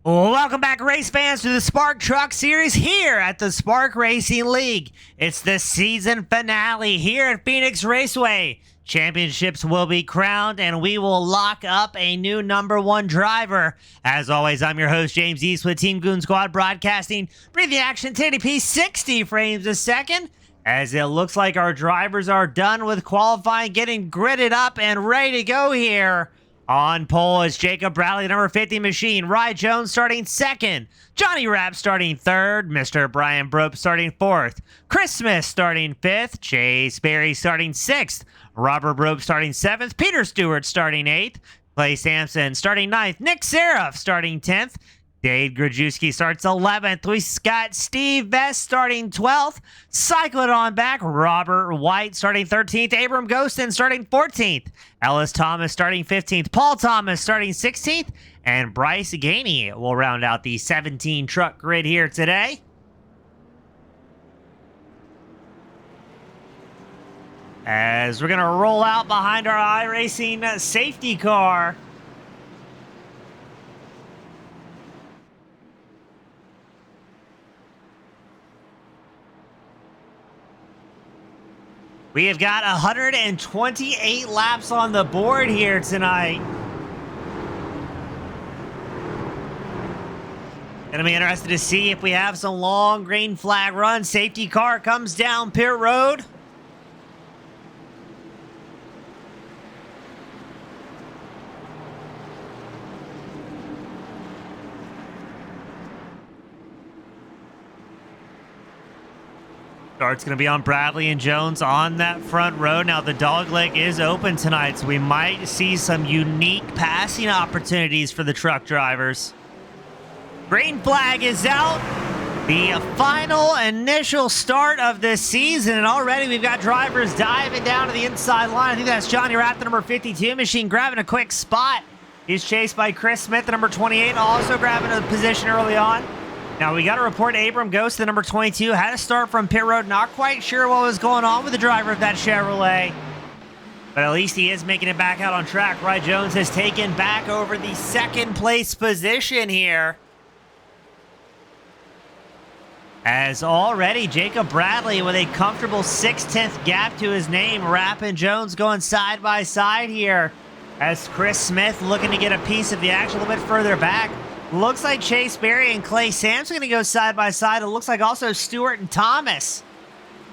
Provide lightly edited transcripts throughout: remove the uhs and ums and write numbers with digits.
Welcome back, race fans, to the Spark Truck Series here at the Spark Racing League. It's the season finale here at Phoenix Raceway. Championships will be crowned, and we will lock up a new #1 driver. As always, I'm your host, James East, with Team Goon Squad Broadcasting. Bring the action 1080p 60 frames a second, as it looks like our drivers are done with qualifying, getting gridded up and ready to go here. On pole is Jacob Bradley, number 50 machine. Rye Jones starting second. Johnny Rapp starting third. Mr. Brian Brope starting fourth. Chris Smith starting fifth. Chase Berry starting sixth. Robert Brope starting seventh. Peter Stewart starting eighth. Clay Sampson starting ninth. Nick Seraph starting 10th. Dave Grajewski starts 11th. We got Steve Vest starting 12th. Cycle it on back. Robert White starting 13th. Abram Ghostin starting 14th. Ellis Thomas starting 15th. Paul Thomas starting 16th. And Bryce Gainey will round out the 17 truck grid here today. As we're going to roll out behind our iRacing safety car. We have got 128 laps on the board here tonight. Gonna be interested to see if we have some long green flag runs. Safety car comes down pit road. Start's going to be on Bradley and Jones on that front row. Now, the dogleg is open tonight, so we might see some unique passing opportunities for the truck drivers. Green flag is out. The final initial start of this season, and already we've got drivers diving down to the inside line. I think that's Johnny Rapp, the number 52 machine, grabbing a quick spot. He's chased by Chris Smith, the number 28, also grabbing a position early on. Now, we got to report Abram Ghost, the number 22, had to start from pit road. Not quite sure what was going on with the driver of that Chevrolet. But at least he is making it back out on track. Rye Jones has taken back over the second place position here. As already, Jacob Bradley with a comfortable 6/10 gap to his name. Rapp and Jones going side by side here. As Chris Smith looking to get a piece of the action a little bit further back. Looks like Chase Berry and Clay Sampson going to go side by side. It looks like also Stewart and Thomas.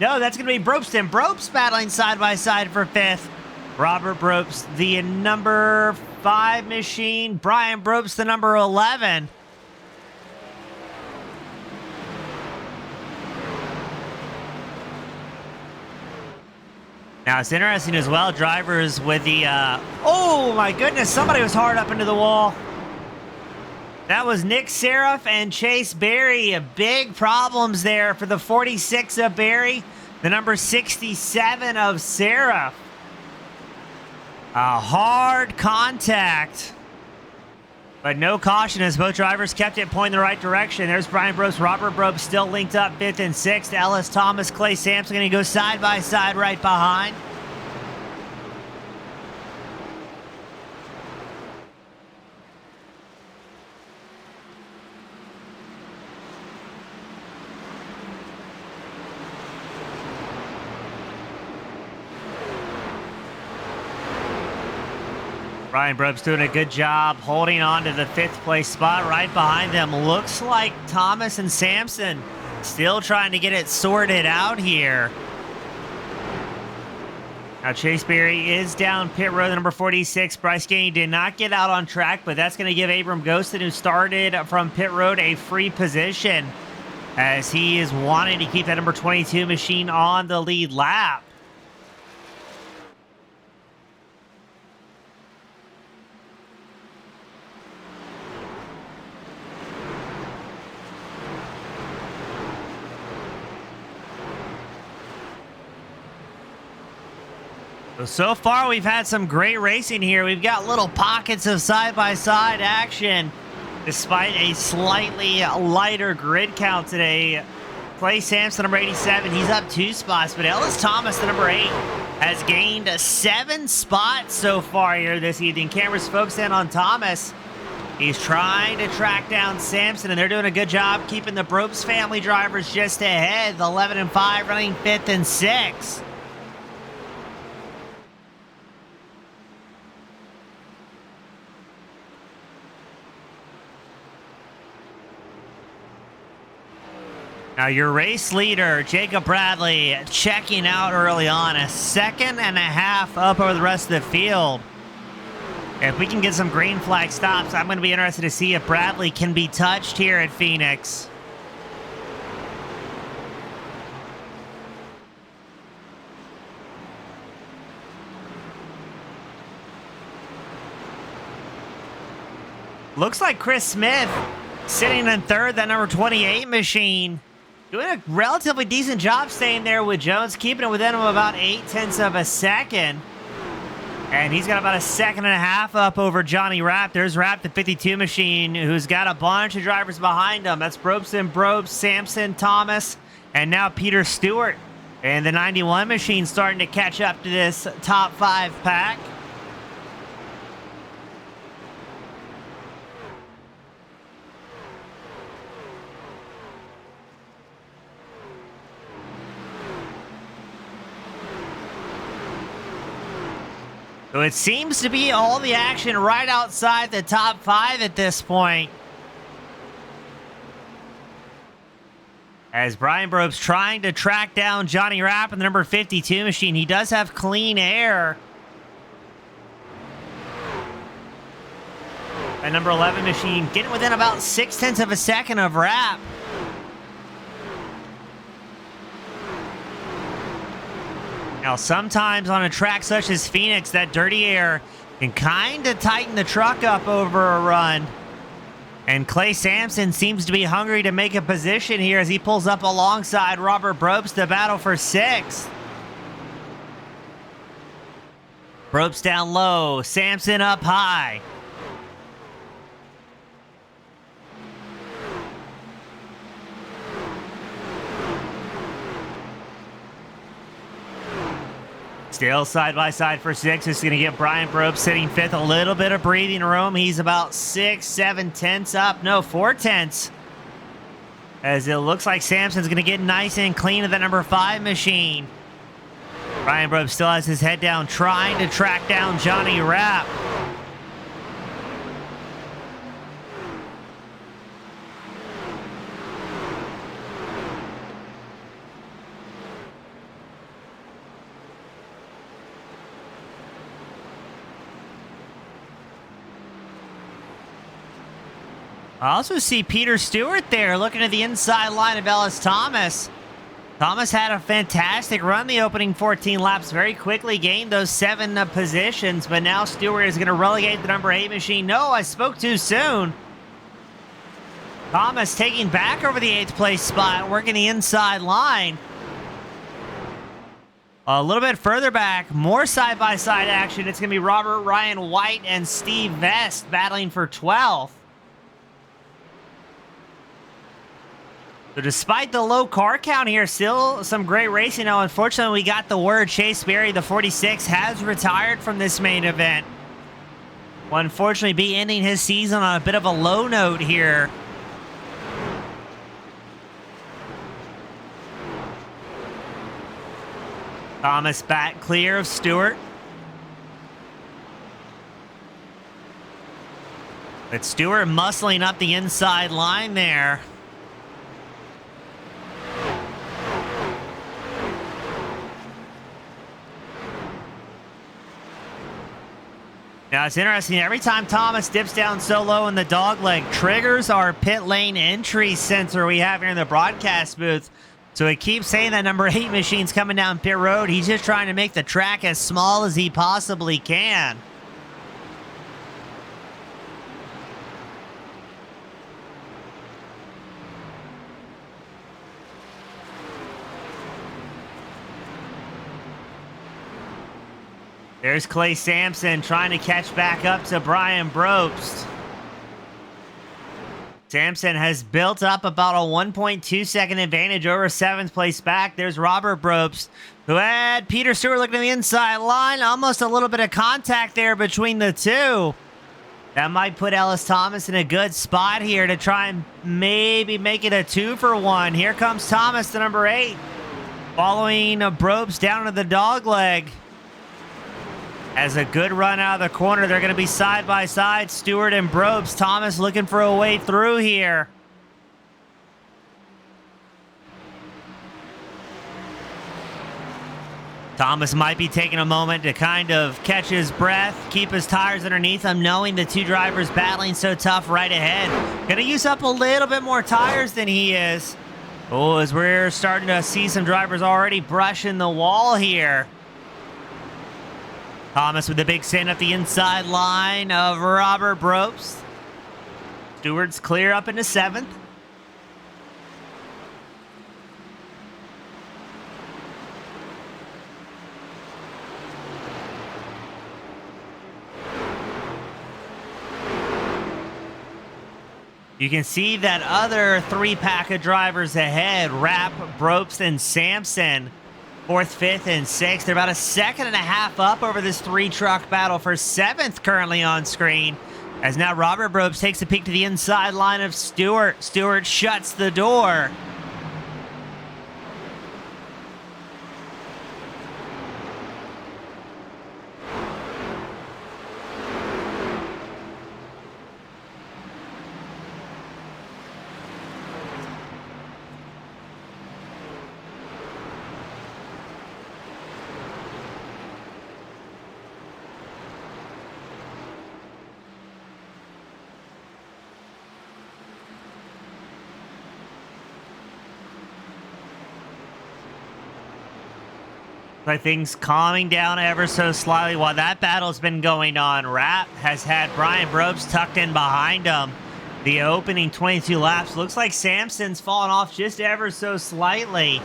No, that's going to be Bropeston. Brope's battling side by side for 5th. Robert Brope's the number 5 machine. Brian Brope's the number 11. Now, it's interesting as well, drivers with the... oh, my goodness, somebody was hard up into the wall. That was Nick Seraph and Chase Berry. Big problems there for the 46 of Berry, the number 67 of Seraph. A hard contact, but no caution as both drivers kept it pointing the right direction. There's Brian Brope, Robert Brope still linked up 5th and 6th. Ellis Thomas, Clay Sampson going to go side by side right behind. Brian Brope's doing a good job holding on to the 5th place spot right behind them. Looks like Thomas and Sampson still trying to get it sorted out here. Now Chase Berry is down pit road, the number 46. Bryce Gainey did not get out on track, but that's going to give Abram Ghostin, who started from pit road, a free position as he is wanting to keep that number 22 machine on the lead lap. So far, we've had some great racing here. We've got little pockets of side-by-side action, despite a slightly lighter grid count today. Clay Sampson, number 87, he's up 2 spots, but Ellis Thomas, the number 8, has gained 7 spots so far here this evening. Cameras focused in on Thomas. He's trying to track down Sampson, and they're doing a good job keeping the Brobst family drivers just ahead. The 11 and 5 running 5th and 6th. Now your race leader, Jacob Bradley, checking out early on, a 2.5 up over the rest of the field. If we can get some green flag stops, I'm going to be interested to see if Bradley can be touched here at Phoenix. Looks like Chris Smith sitting in third, that number 28 machine. Doing a relatively decent job staying there with Jones, keeping it within him about 0.8 of a second. And he's got about a 1.5 seconds up over Johnny Rapp. There's Rapp, the 52 machine, who's got a bunch of drivers behind him. That's Brobst, Sampson, Thomas, and now Peter Stewart. And the 91 machine starting to catch up to this top 5 pack. So it seems to be all the action right outside the top 5 at this point. As Brian Brobst trying to track down Johnny Rapp in the number 52 machine. He does have clean air. That number 11 machine getting within about 0.6 of a second of Rapp. Now, sometimes on a track such as Phoenix, that dirty air can kind of tighten the truck up over a run. And Clay Sampson seems to be hungry to make a position here as he pulls up alongside Robert Brobst to battle for 6th. Brobst down low, Sampson up high. Still side by side for 6th. This is going to get Brian Brobst sitting 5th. A little bit of breathing room. He's about 6.7 up. No, 4/10. As it looks like Sampson's going to get nice and clean to the number 5 machine. Brian Brobst still has his head down, trying to track down Johnny Rapp. I also see Peter Stewart there looking at the inside line of Ellis Thomas. Thomas had a fantastic run the opening 14 laps, very quickly gained those 7 positions, but now Stewart is going to relegate the number 8 machine. No, I spoke too soon. Thomas taking back over the 8th place spot, working the inside line. A little bit further back, more side-by-side action. It's going to be Robert Ryan White and Steve Vest battling for 12th. So despite the low car count here, still some great racing. Now, unfortunately, we got the word Chase Berry, the 46, has retired from this main event. Will unfortunately be ending his season on a bit of a low note here. Thomas back clear of Stewart. But Stewart muscling up the inside line there. Now, it's interesting. Every time Thomas dips down so low in the dogleg, triggers our pit lane entry sensor we have here in the broadcast booth. So it keeps saying that number 8 machine's coming down pit road. He's just trying to make the track as small as he possibly can. There's Clay Sampson trying to catch back up to Brian Brobst. Sampson has built up about a 1.2 second advantage over 7th place back. There's Robert Brobst, who had Peter Stewart looking at the inside line. Almost a little bit of contact there between the two. That might put Ellis Thomas in a good spot here to try and maybe make it a 2-for-1. Here comes Thomas, the number 8, following Brobst down to the dog leg. As a good run out of the corner, they're going to be side by side, Stewart and Brobst. Thomas looking for a way through here. Thomas might be taking a moment to kind of catch his breath, keep his tires underneath him, knowing the two drivers battling so tough right ahead. Gonna use up a little bit more tires than he is. Oh, as we're starting to see some drivers already brushing the wall here. Thomas with a big send up the inside line of Robert Brobst. Stewart's clear up into 7th. You can see that other 3-pack of drivers ahead, Rapp, Brobst, and Sampson, 4th, 5th, and 6th. They're about a second and a half up over this 3-truck battle for 7th currently on screen. As now Robert Brobst takes a peek to the inside line of Stewart. Stewart shuts the door. Like things calming down ever so slightly while that battle's been going on. Rapp has had Brian Brobst tucked in behind him. The opening 22 laps. Looks like Sampson's fallen off just ever so slightly.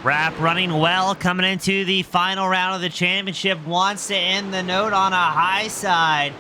Rapp running well coming into the final round of the championship. Wants to end the note on a high side.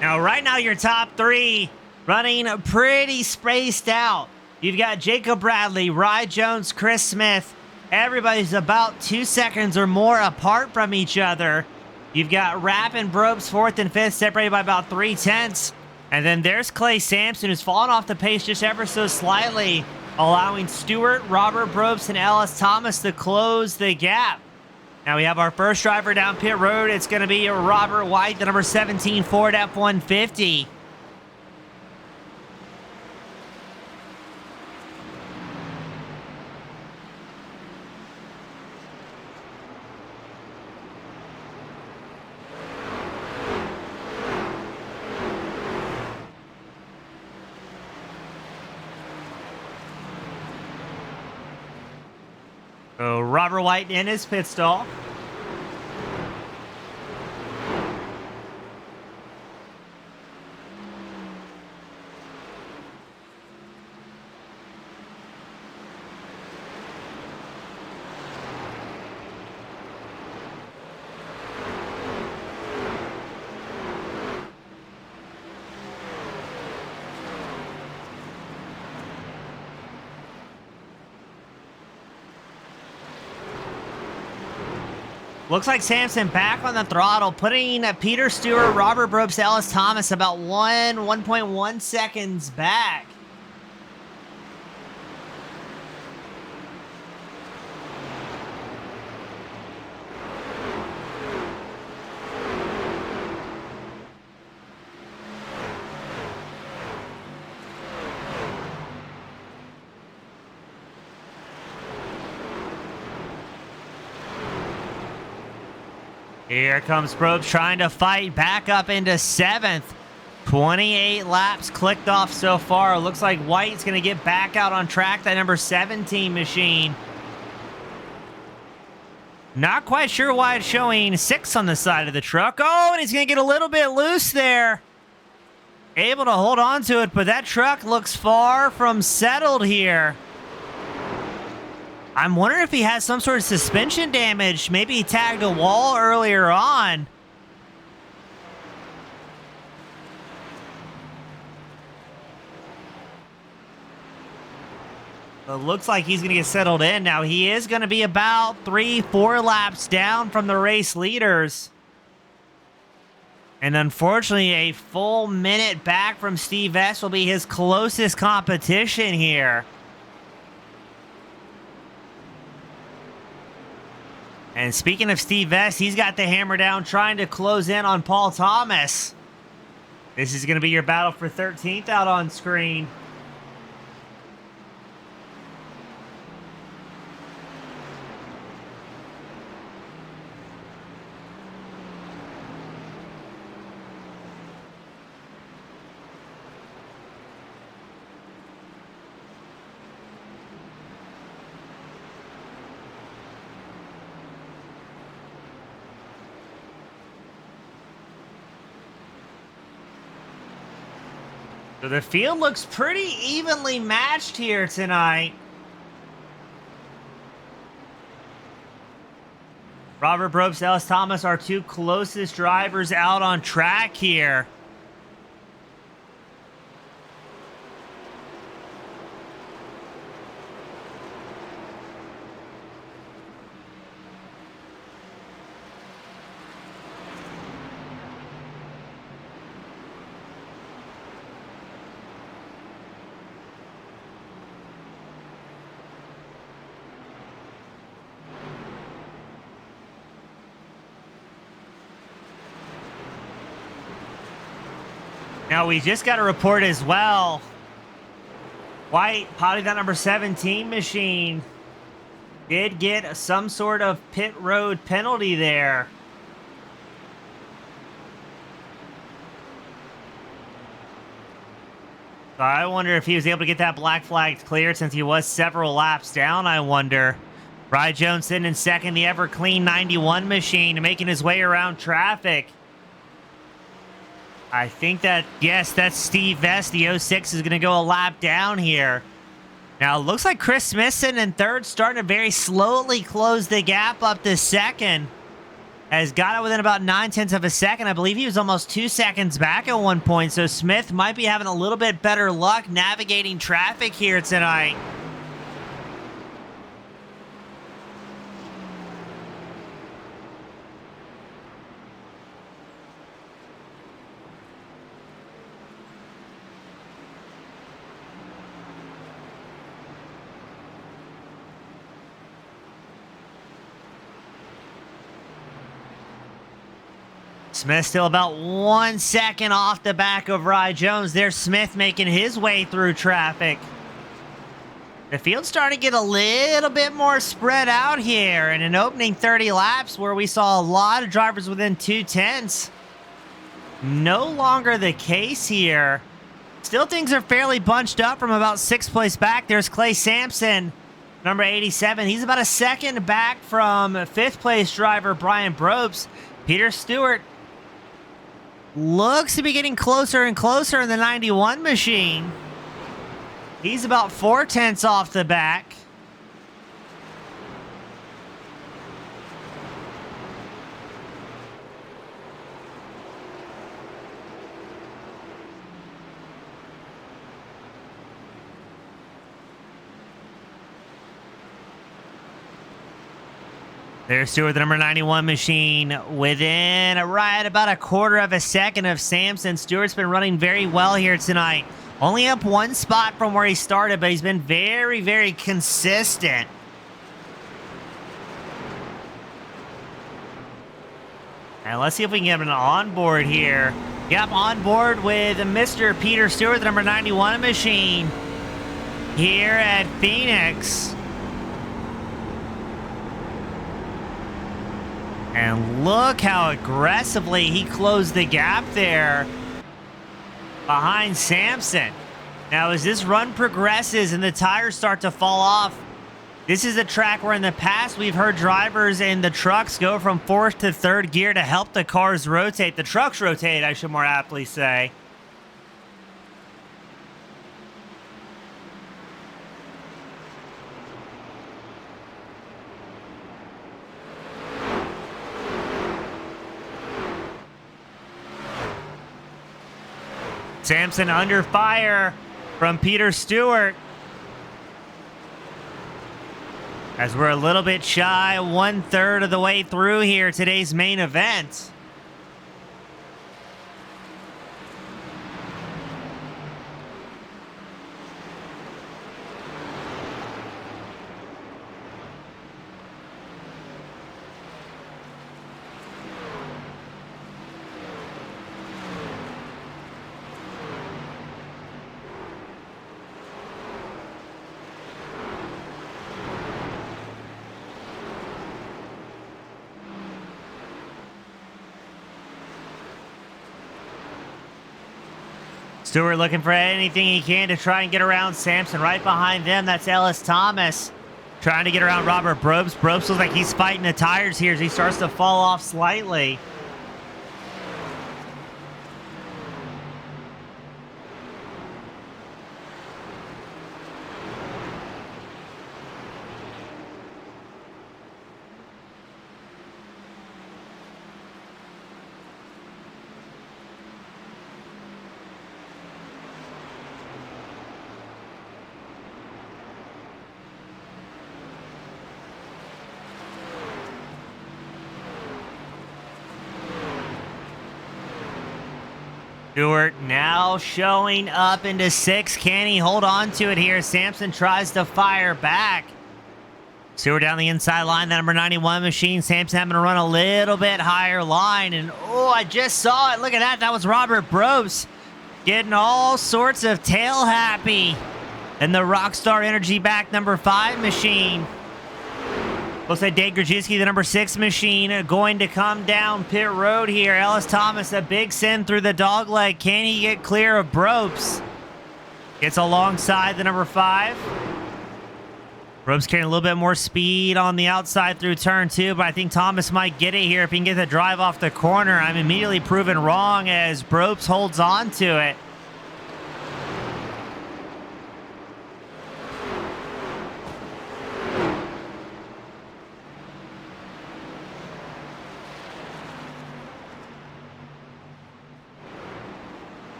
Now, right now, your top 3 running pretty spaced out. You've got Jacob Bradley, Rye Jones, Chris Smith. Everybody's about 2 seconds or more apart from each other. You've got Rapp and Brobst 4th and 5th, separated by about 3/10. And then there's Clay Sampson, who's fallen off the pace just ever so slightly, allowing Stewart, Robert Brobst, and Ellis Thomas to close the gap. Now we have our first driver down pit road. It's going to be Robert White, the number 17 Ford F-150. So Robert White in his pit stall. Looks like Sampson back on the throttle, putting Peter Stewart, Robert Brobst, Ellis Thomas about 1.1 seconds back. Here comes Probst trying to fight back up into 7th. 28 laps clicked off so far. Looks like White's going to get back out on track, that number 17 machine. Not quite sure why it's showing 6 on the side of the truck. Oh, and he's going to get a little bit loose there. Able to hold on to it, but that truck looks far from settled here. I'm wondering if he has some sort of suspension damage. Maybe he tagged a wall earlier on. It looks like he's going to get settled in. Now, he is going to be about 3-4 laps down from the race leaders. And unfortunately, a full minute back from Steve Vest will be his closest competition here. And speaking of Steve Vest, he's got the hammer down trying to close in on Paul Thomas. This is going to be your battle for 13th out on screen. So the field looks pretty evenly matched here tonight. Robert Probst, Ellis Thomas, our two closest drivers out on track here. Now, we just got a report as well. White, probably that number 17 machine, did get some sort of pit road penalty there. So I wonder if he was able to get that black flag cleared since he was several laps down, I wonder. Rye Jones sitting in second, the ever clean 91 machine, making his way around traffic. I think that, yes, that's Steve Vest. The 06 is going to go a lap down here. Now, it looks like Chris Smith sitting in third, starting to very slowly close the gap up to second. Has got it within about 9/10 of a second. I believe he was almost 2 seconds back at one point, so Smith might be having a little bit better luck navigating traffic here tonight. Smith still about 1 second off the back of Rye Jones. There's Smith making his way through traffic. The field's starting to get a little bit more spread out here. And in opening 30 laps where we saw a lot of drivers within 2/10, no longer the case here. Still things are fairly bunched up from about 6th place back. There's Clay Sampson, number 87. He's about a second back from 5th place driver Brian Probst. Peter Stewart looks to be getting closer and closer in the 91 machine. He's about 4/10 off the back. There's Stewart, the number 91 machine, within right about a quarter of a second of Sampson. Stewart's been running very well here tonight. Only up 1 spot from where he started, but he's been very, very consistent. And let's see if we can get an onboard here. Yep, on board with Mr. Peter Stewart, the number 91 machine, here at Phoenix. And look how aggressively he closed the gap there behind Samson. Now, as this run progresses and the tires start to fall off, this is a track where in the past we've heard drivers in the trucks go from fourth to third gear to help the cars rotate. The trucks rotate, I should more aptly say. Samson under fire from Peter Stewart. As we're a little bit shy, 1/3 of the way through here, today's main event. Stewart looking for anything he can to try and get around Samson. Right behind them, that's Ellis Thomas trying to get around Robert Brobst. Brobst looks like he's fighting the tires here as he starts to fall off slightly. Stewart now showing up into sixth. Can he hold on to it here? Samson tries to fire back. Stewart down the inside line, that number 91 machine. Samson having to run a little bit higher line. And, oh, I just saw it. Look at that. That was Robert Brobst getting all sorts of tail happy. And the Rockstar Energy back number 5 machine. Looks like Dave Grajewski, the number 6 machine, going to come down pit road here. Ellis Thomas, a big send through the dog leg. Can he get clear of Brobst? Gets alongside the number 5. Brobst carrying a little bit more speed on the outside through turn 2, but I think Thomas might get it here if he can get the drive off the corner. I'm immediately proven wrong as Brobst holds on to it.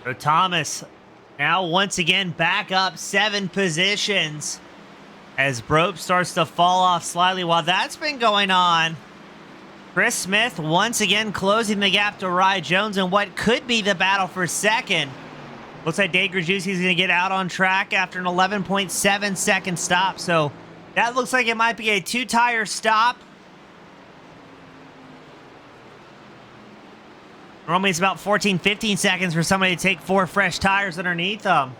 So Thomas now once again back up 7 positions as Brobst starts to fall off slightly. While that's been going on, Chris Smith once again closing the gap to Rye Jones in what could be the battle for second. Looks like Dave Grajewski is going to get out on track after an 11.7 second stop. So that looks like it might be a 2-tire stop. Normally it's about 14, 15 seconds for somebody to take 4 fresh tires underneath them.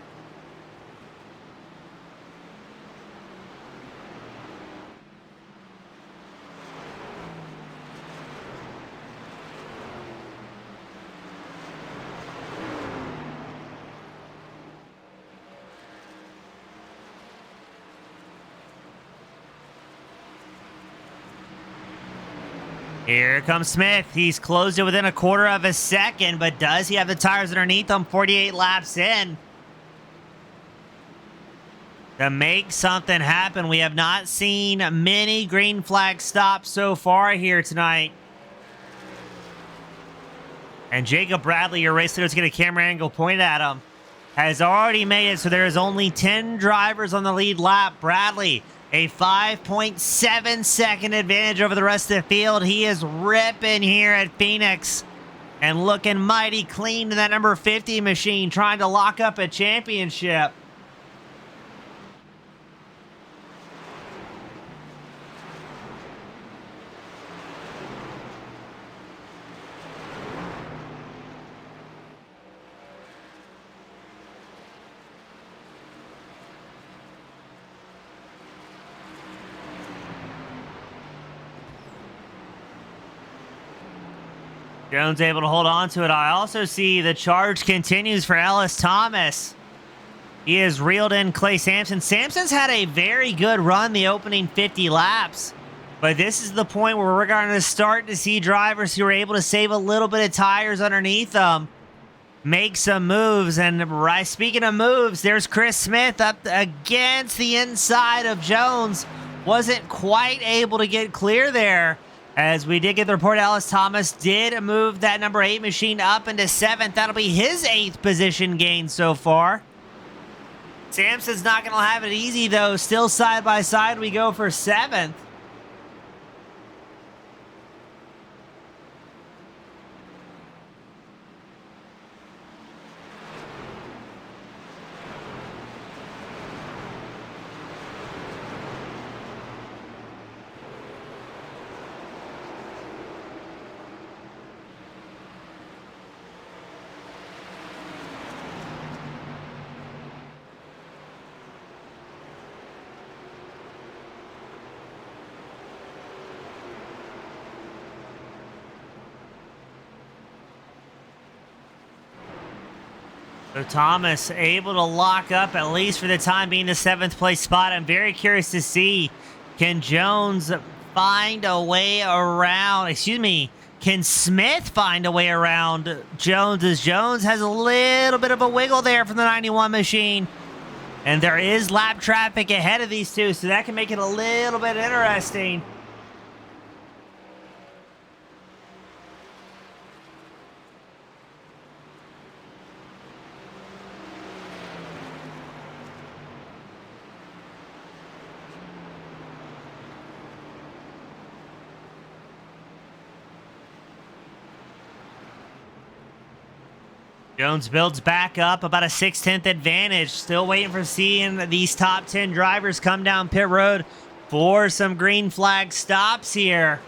Here comes Smith. He's closed it within a quarter of a second, but does he have the tires underneath him 48 laps in? To make something happen, we have not seen many green flag stops so far here tonight. And Jacob Bradley, your race leader, to get a camera angle pointed at him, has already made it, so there is only 10 drivers on the lead lap. Bradley, a 5.7 second advantage over the rest of the field. He is ripping here at Phoenix and looking mighty clean in that number 50 machine, trying to lock up a championship. Jones able to hold on to it. I also see the charge continues for Ellis Thomas. He has reeled in Clay Sampson. Sampson's had a very good run the opening 50 laps. But this is the point where we're going to start to see drivers who are able to save a little bit of tires underneath them make some moves. And speaking of moves, there's Chris Smith up against the inside of Jones. Wasn't quite able to get clear there. As we did get the report, Ellis Thomas did move that number 8 machine up into 7th. That'll be his 8th position gain so far. Sampson's not going to have it easy, though. Still side by side, we go for 7th. So Thomas able to lock up, at least for the time being, the 7th place spot. I'm very curious to see, can Jones find a way around, can Smith find a way around Jones, as Jones has a little bit of a wiggle there from the 91 machine. And there is lap traffic ahead of these two, so that can make it a little bit interesting. Jones builds back up, about a 6/10 advantage. Still waiting for seeing these top 10 drivers come down pit road for some green flag stops here.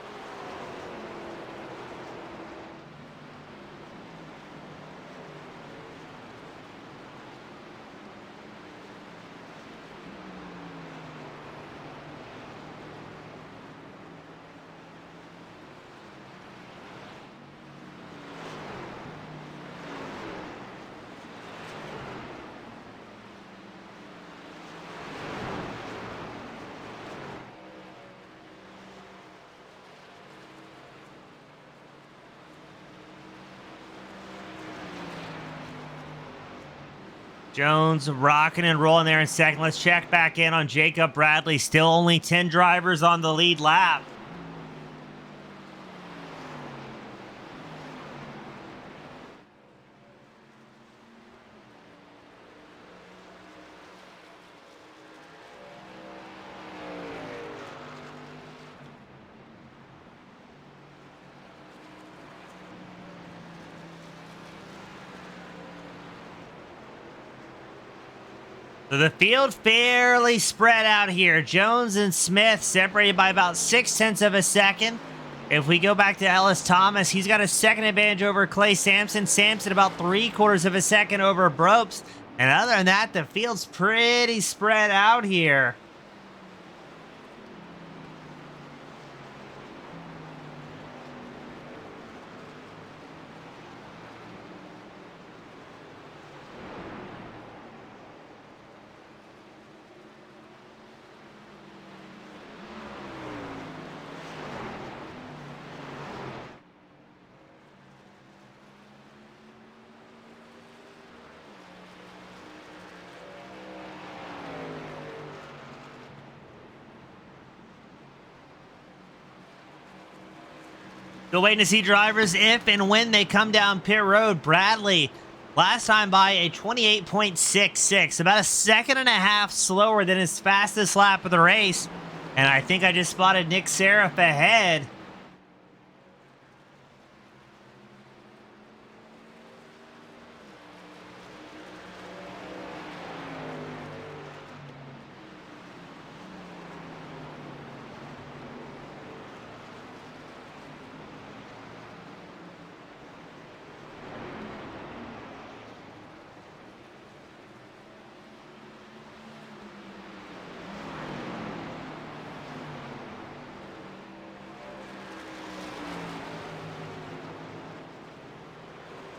Jones rocking and rolling there in second. Let's check back in on Jacob Bradley. Still only 10 drivers on the lead lap. So the field fairly spread out here. Jones and Smith separated by about 6/10 of a second. If we go back to Ellis Thomas, he's got a second advantage over Clay Sampson. Sampson about 3/4 of a second over Brobst. And other than that, the field's pretty spread out here. Still waiting to see drivers if and when they come down pit road. Bradley, last time by a 28.66, about a second and a half slower than his fastest lap of the race. And I think I just spotted Nick Seraph ahead.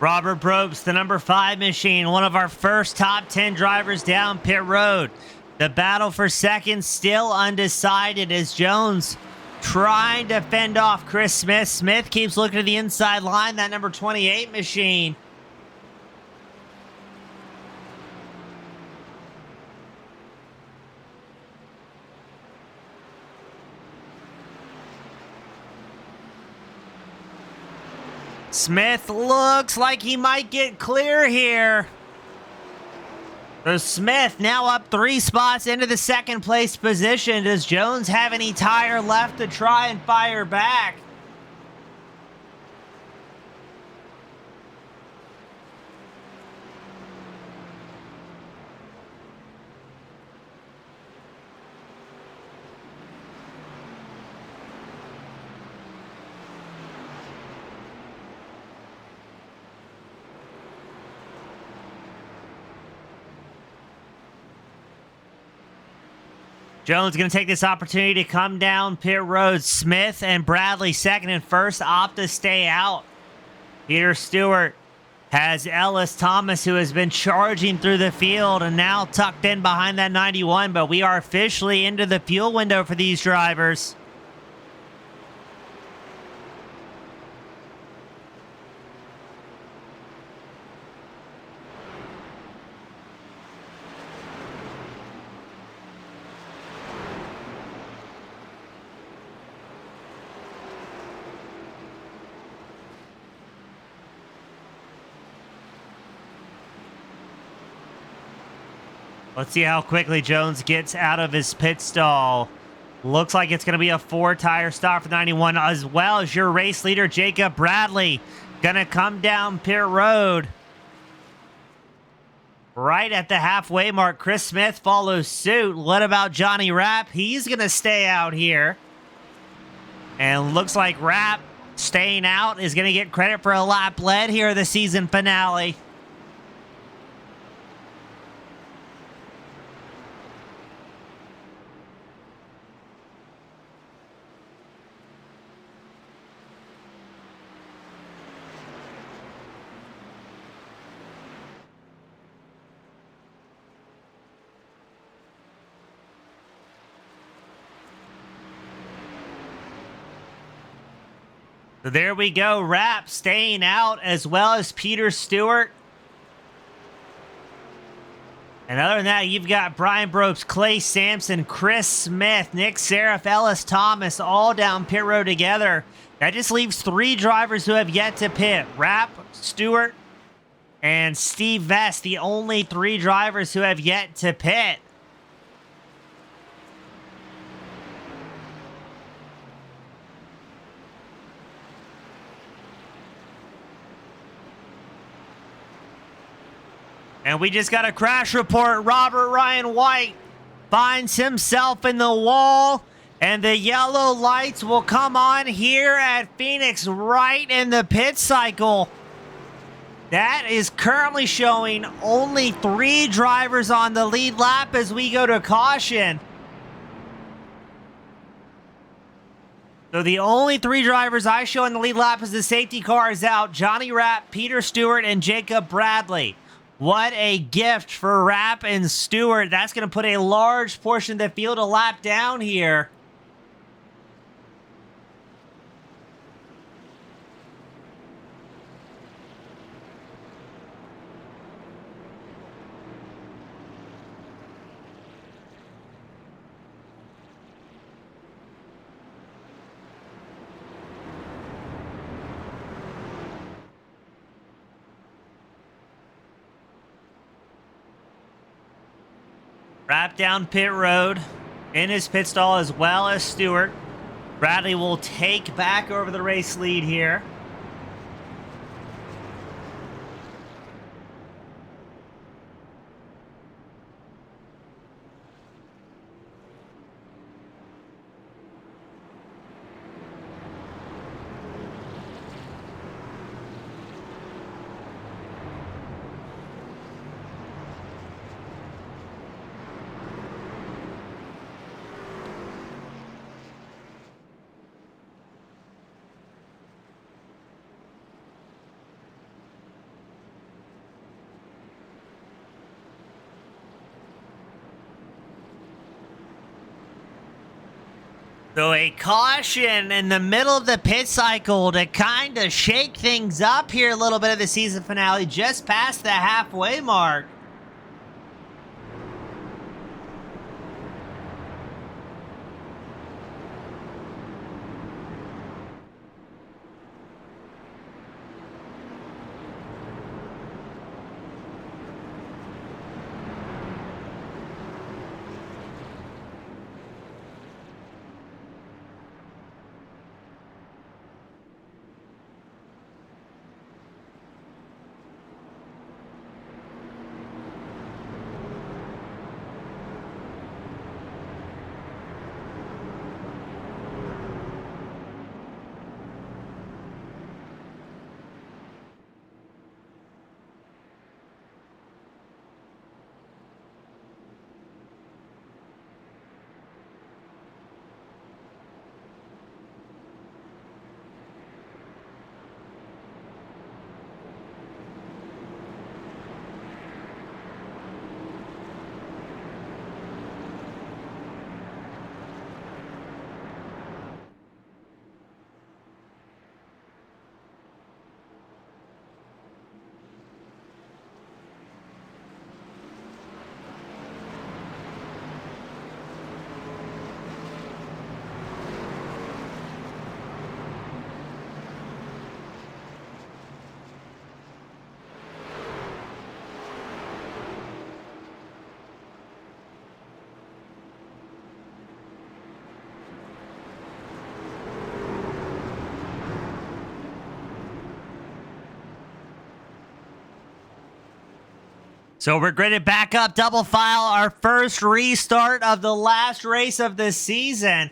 Robert Probst, the number 5 machine, one of our first top 10 drivers down pit road. The battle for second still undecided as Jones trying to fend off Chris Smith. Smith keeps looking to the inside line, that number 28 machine. Smith looks like he might get clear here. So Smith now up 3 spots into the second place position. Does Jones have any tire left to try and fire back? Jones going to take this opportunity to come down pit road. Smith and Bradley second and first opt to stay out. Peter Stewart has Ellis Thomas, who has been charging through the field and now tucked in behind that 91, but we are officially into the fuel window for these drivers. Let's see how quickly Jones gets out of his pit stall. Looks like it's going to be a 4-tire stop for 91, as well as your race leader, Jacob Bradley, going to come down pit road. Right at the halfway mark, Chris Smith follows suit. What about Johnny Rapp? He's going to stay out here. And looks like Rapp staying out is going to get credit for a lap led here at the season finale. So there we go. Rapp staying out, as well as Peter Stewart. And other than that, you've got Brian Probst, Clay Sampson, Chris Smith, Nick Seraph, Ellis Thomas, all down pit road together. That just leaves 3 drivers who have yet to pit. Rapp, Stewart, and Steve Vest, the only 3 drivers who have yet to pit. And we just got a crash report. Robert Ryan White finds himself in the wall, and the yellow lights will come on here at Phoenix right in the pit cycle. That is currently showing only 3 drivers on the lead lap as we go to caution. So the only 3 drivers I show in the lead lap as the safety car is out: Johnny Rapp, Peter Stewart, and Jacob Bradley. What a gift for Rapp and Stewart. That's going to put a large portion of the field a lap down here. Rapp down pit road in his pit stall, as well as Stewart. Bradley will take back over the race lead here. So a caution in the middle of the pit cycle to kind of shake things up here a little bit of the season finale, just past the halfway mark. So we're gridded back up, double file, our first restart of the last race of the season.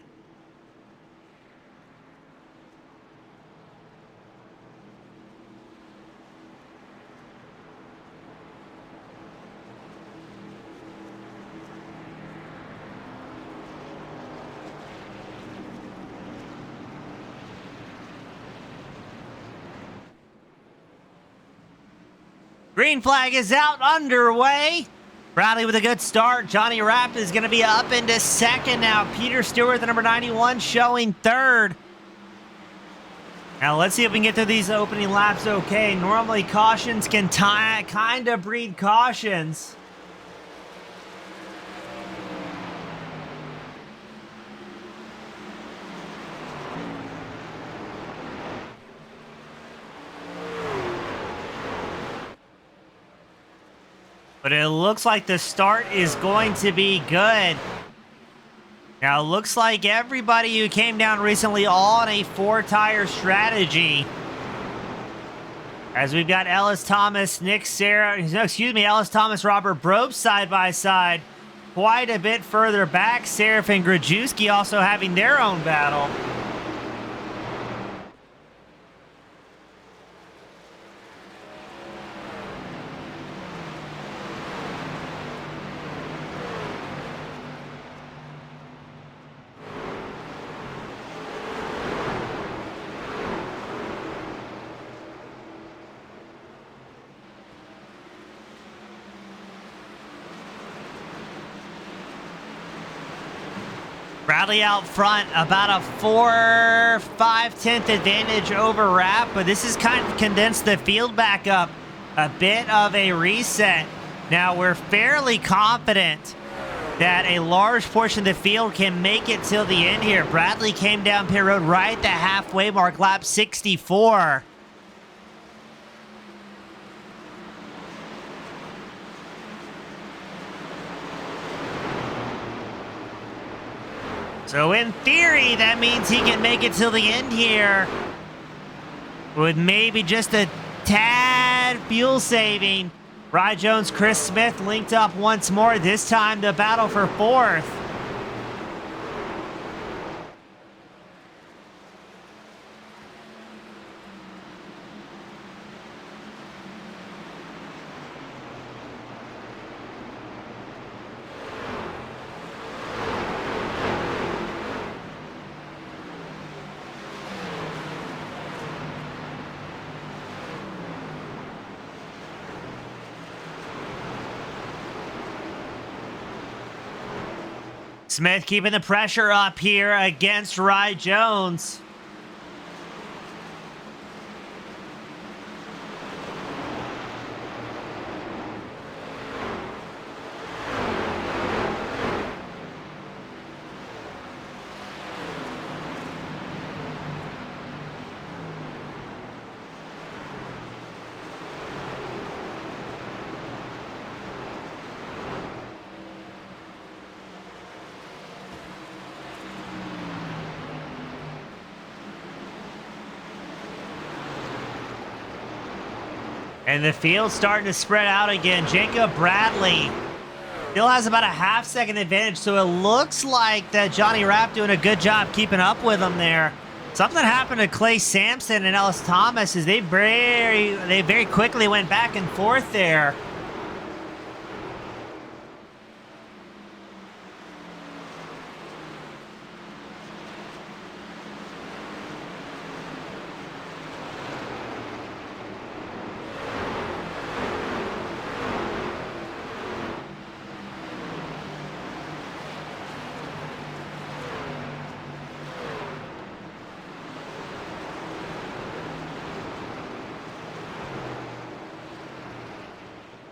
Green flag is out, underway. Bradley with a good start. Johnny Rapp is going to be up into second now. Peter Stewart, the number 91, showing third. Now let's see if we can get through these opening laps okay. Normally cautions can kind of breed cautions. But it looks like the start is going to be good. Now, it looks like everybody who came down recently all on a 4-tire strategy. As we've got Ellis Thomas, Ellis Thomas, Robert Brope side by side. Quite a bit further back, Seraph and Grajewski also having their own battle. Bradley out front, about a 4/5 advantage over Rapp, but this has kind of condensed the field back up. A bit of a reset. Now we're fairly confident that a large portion of the field can make it till the end here. Bradley came down pit road right at the halfway mark, lap 64. So in theory, that means he can make it till the end here with maybe just a tad fuel saving. Rye Jones, Chris Smith linked up once more, this time the battle for fourth. Smith keeping the pressure up here against Ry Jones. And the field's starting to spread out again. Jacob Bradley still has about a half-second advantage, so it looks like that Johnny Rapp doing a good job keeping up with him there. Something happened to Clay Sampson and Ellis Thomas as they very quickly went back and forth there.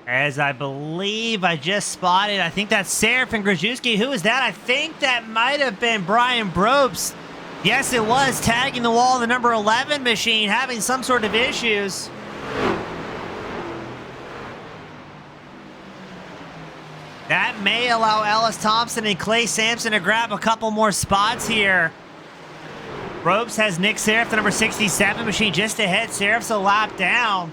As I believe I just spotted, I think that's Serafin Grajewski. Who is that? I think that might have been Brian Brobst. Yes, it was, tagging the wall of the number 11 machine, having some sort of issues. That may allow Ellis Thompson and Clay Sampson to grab a couple more spots here. Brobst has Nick Seraph, the number 67 machine, just ahead. Seraph's a lap down.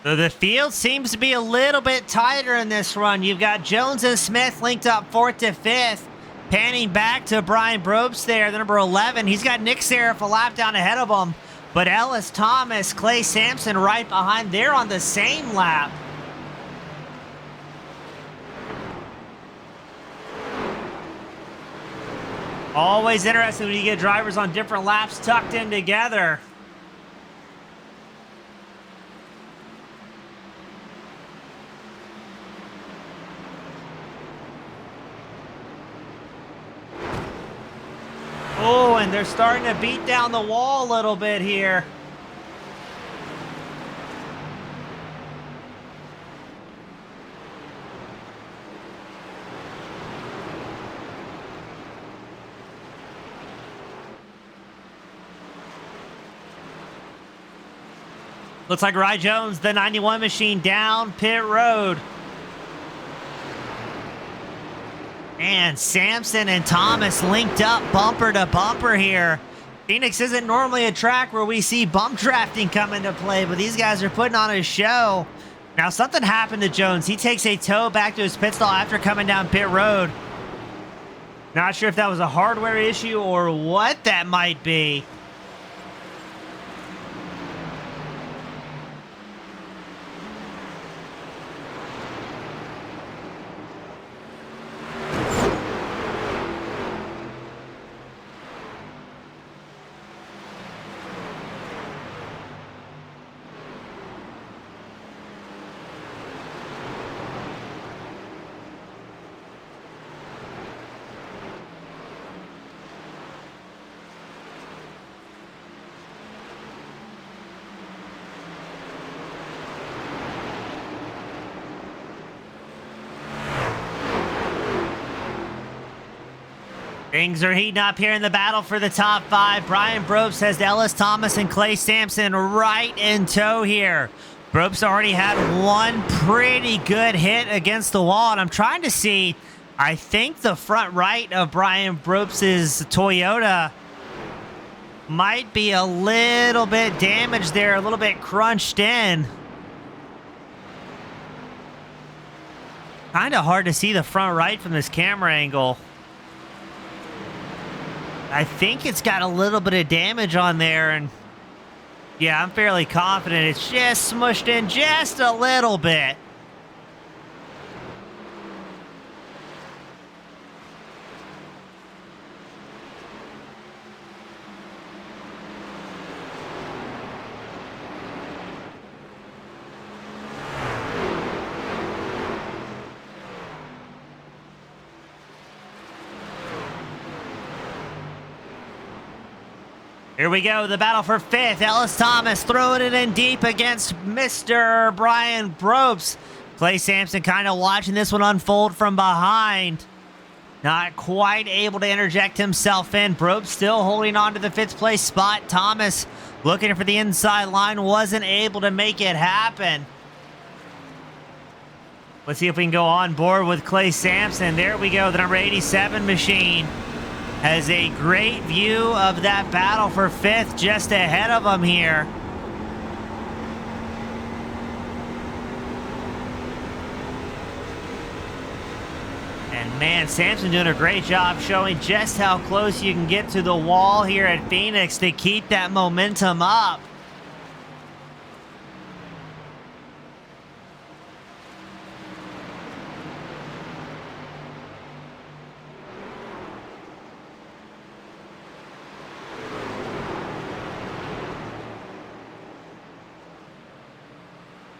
So the field seems to be a little bit tighter in this run. You've got Jones and Smith linked up 4th to 5th. Panning back to Brian Brobst there, the number 11. He's got Nick Seraph a lap down ahead of him. But Ellis Thomas, Clay Sampson right behind. They're on the same lap. Always interesting when you get drivers on different laps tucked in together. Oh, and they're starting to beat down the wall a little bit here. Looks like Ry Jones, the 91 machine, down pit road. And Sampson and Thomas linked up bumper to bumper here. Phoenix isn't normally a track where we see bump drafting come into play, but these guys are putting on a show. Now, something happened to Jones. He takes a tow back to his pit stall after coming down pit road. Not sure if that was a hardware issue or what that might be. Things are heating up here in the battle for the top 5. Brian Brobst has Ellis Thomas and Clay Sampson right in tow here. Brobst already had one pretty good hit against the wall, and I'm trying to see, I think the front right of Brian Brobst's Toyota might be a little bit damaged there, a little bit crunched in. Kind of hard to see the front right from this camera angle. I think it's got a little bit of damage on there, and yeah, I'm fairly confident it's just smushed in just a little bit. Here we go, the battle for fifth. Ellis Thomas throwing it in deep against Mr. Brian Brobst. Clay Sampson kind of watching this one unfold from behind. Not quite able to interject himself in. Brobst still holding on to the fifth place spot. Thomas looking for the inside line, wasn't able to make it happen. Let's see if we can go on board with Clay Sampson. There we go, the number 87 machine has a great view of that battle for fifth just ahead of him here. And man, Sampson doing a great job showing just how close you can get to the wall here at Phoenix to keep that momentum up.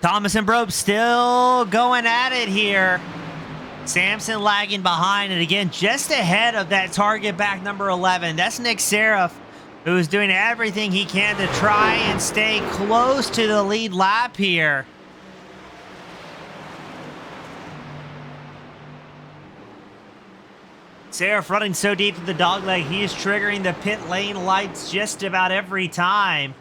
Thomas and Brobst still going at it here. Sampson lagging behind, and again, just ahead of that target back number 11. That's Nick Seraph, who's doing everything he can to try and stay close to the lead lap here. Seraph running so deep to the dogleg, he is triggering the pit lane lights just about every time.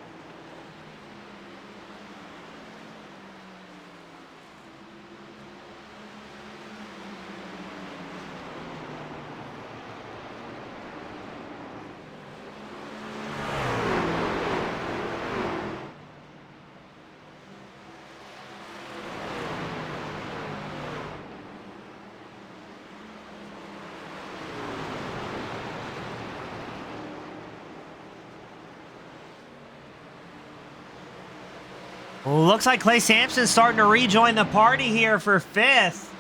Looks like Clay Sampson's starting to rejoin the party here for fifth.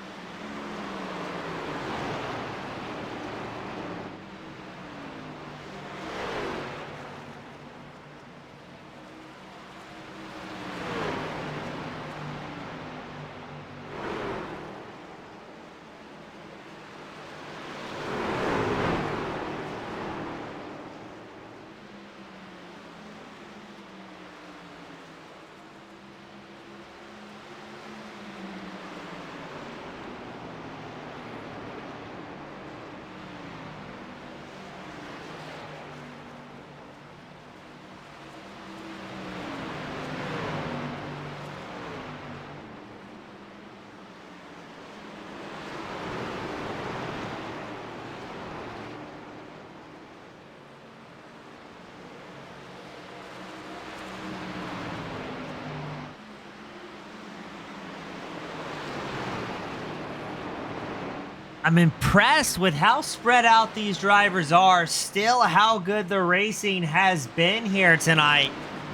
I'm impressed with how spread out these drivers are, still how good the racing has been here tonight.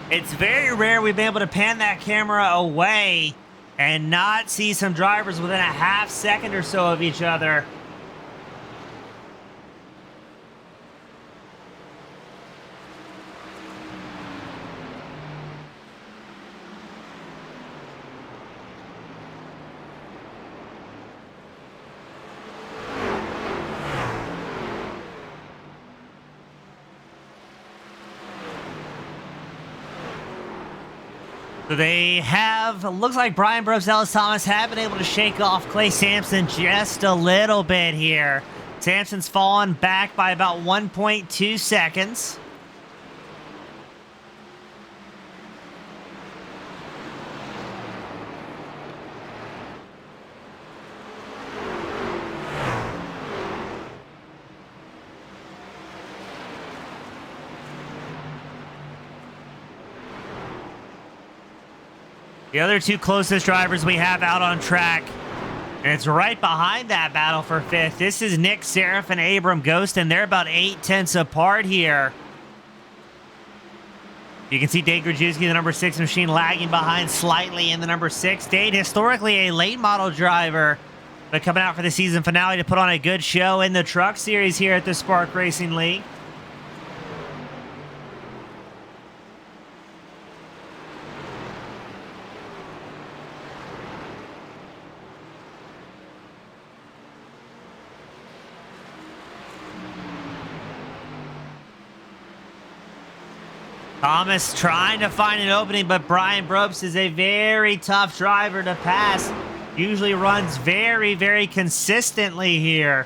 It's very rare we've been able to pan that camera away and not see some drivers within a half second or so of each other. They have, looks like Brian Brobst, Ellis Thomas have been able to shake off Clay Sampson just a little bit here. Sampson's fallen back by about 1.2 seconds. The other two closest drivers we have out on track And it's right behind that battle for 5th. This is Nick Seraph and Abram Ghost, and they're about 8/10 apart here. You can see Dade Grajewski, the number 6 machine, lagging behind slightly in the number 6. Dade, historically a late model driver, but coming out for the season finale to put on a good show in the Truck Series here at the Spark Racing League. Thomas trying to find an opening, but Brian Brobst is a very tough driver to pass. Usually runs very, very consistently here.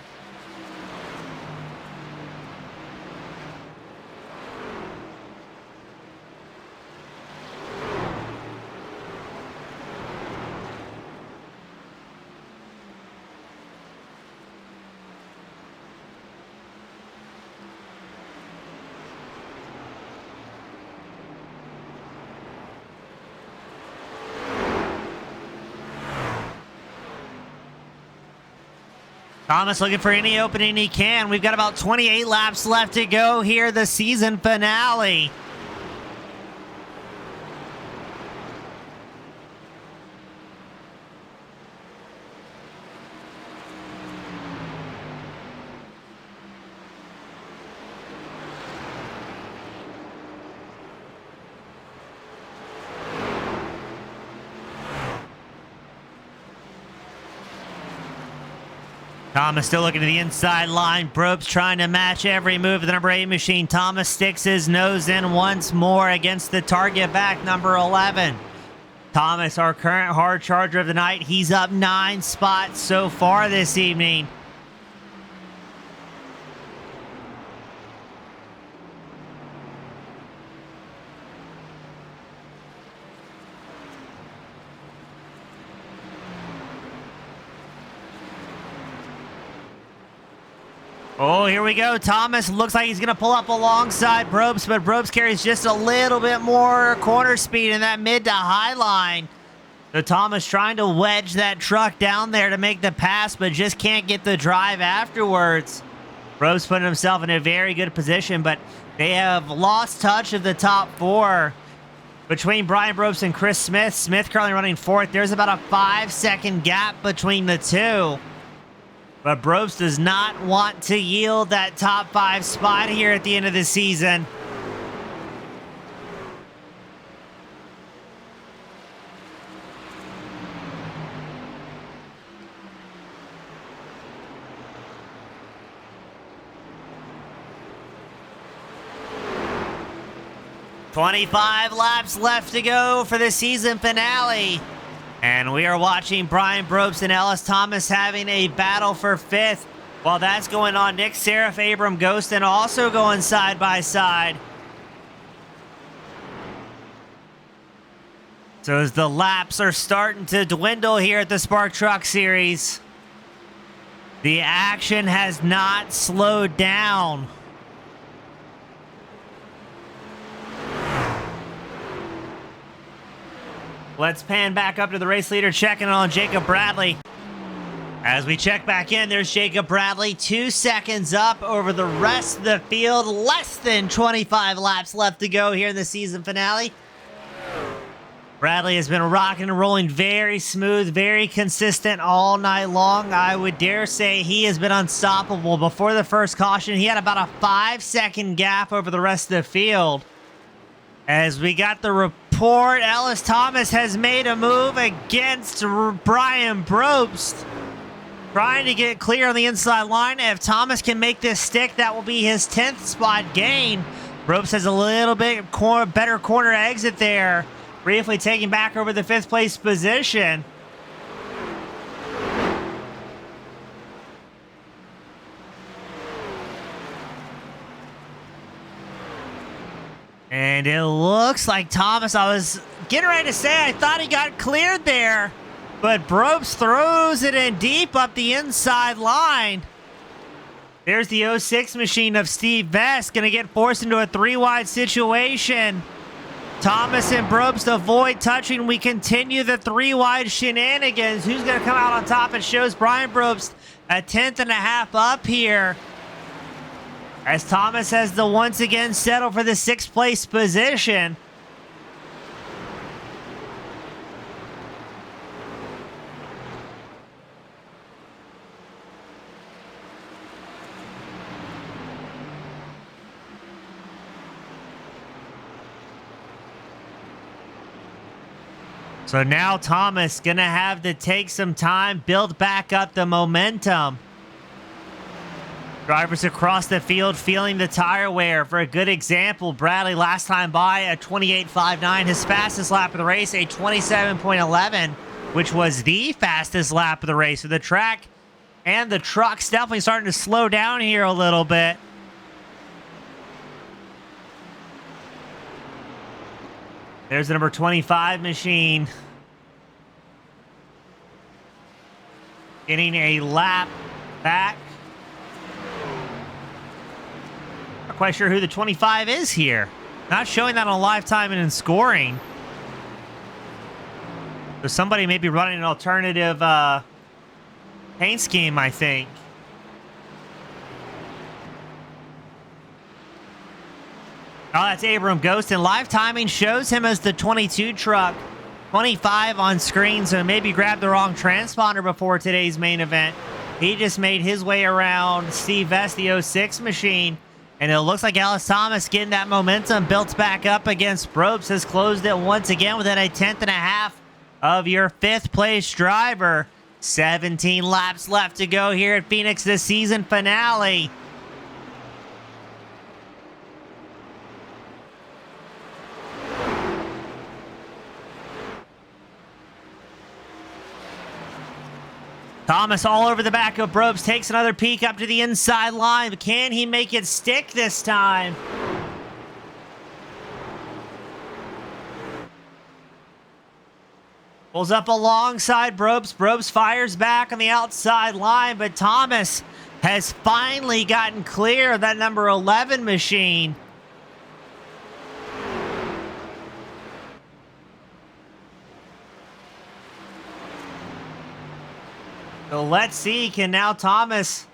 Thomas looking for any opening he can. We've got about 28 laps left to go here, the season finale. Thomas still looking to the inside line. Brobst trying to match every move of the number 8 machine. Thomas sticks his nose in once more against the target back, number 11. Thomas, our current hard charger of the night, he's up 9 spots so far this evening. Oh, here we go. Thomas looks like he's going to pull up alongside Brobst, but Brobst carries just a little bit more corner speed in that mid to high line. So Thomas trying to wedge that truck down there to make the pass, but just can't get the drive afterwards. Brobst putting himself in a very good position, but they have lost touch of the top 4. Between Brian Brobst and Chris Smith. Smith currently running 4th. There's about a 5-second gap between the two. But Brobst does not want to yield that top 5 spot here at the end of the season. "25 laps left to go for the season finale. And we are watching Brian Brobst and Ellis Thomas having a battle for 5th. While that's going on, Nick Seraph, Abram Ghost, and also going side by side. So as the laps are starting to dwindle here at the Spark Truck Series, the action has not slowed down. Let's pan back up to the race leader, checking on Jacob Bradley. As we check back in, there's Jacob Bradley, 2 seconds up over the rest of the field. Less than 25 laps left to go here in the season finale. Bradley has been rocking and rolling very smooth, very consistent all night long. I would dare say he has been unstoppable. Before the first caution, he had about a 5-second gap over the rest of the field. As we got the report, Ellis Thomas has made a move against Brian Brobst, trying to get clear on the inside line. If Thomas can make this stick, that will be his 10th spot gain. Brobst has a little bit better corner exit there, briefly taking back over the 5th place position. And it looks like Thomas, I was getting ready to say I thought he got cleared there, but Brobst throws it in deep up the inside line. There's the 06 machine of Steve Vest, going to get forced into a 3-wide situation. Thomas and Brobst avoid touching. We continue the three-wide shenanigans. Who's going to come out on top? It shows Brian Brobst a 10.5 up here, as Thomas has to once again settle for the 6th place position. So now Thomas going to have to take some time, build back up the momentum. Drivers across the field feeling the tire wear. For a good example, Bradley last time by a 28.59, his fastest lap of the race, a 27.11, which was the fastest lap of the race. So the track and the truck's definitely starting to slow down here a little bit. There's the number 25 machine getting a lap back. Not quite sure who the 25 is here. Not showing that on live time and in scoring. So somebody may be running an alternative paint scheme, I think. Oh, that's Abram Ghost, and live timing shows him as the 22 truck. 25 on screen, so maybe grabbed the wrong transponder before today's main event. He just made his way around Steve Vest, the 06 machine, and it looks like Ellis Thomas getting that momentum built back up against Brobst, has closed it once again within a 10.5 of your 5th place driver. 17 laps left to go here at Phoenix, the season finale. Thomas all over the back of Brobst, takes another peek up to the inside line. But can he make it stick this time? Pulls up alongside Brobst. Brobst fires back on the outside line, but Thomas has finally gotten clear of that number 11 machine. So let's see, can now Thomas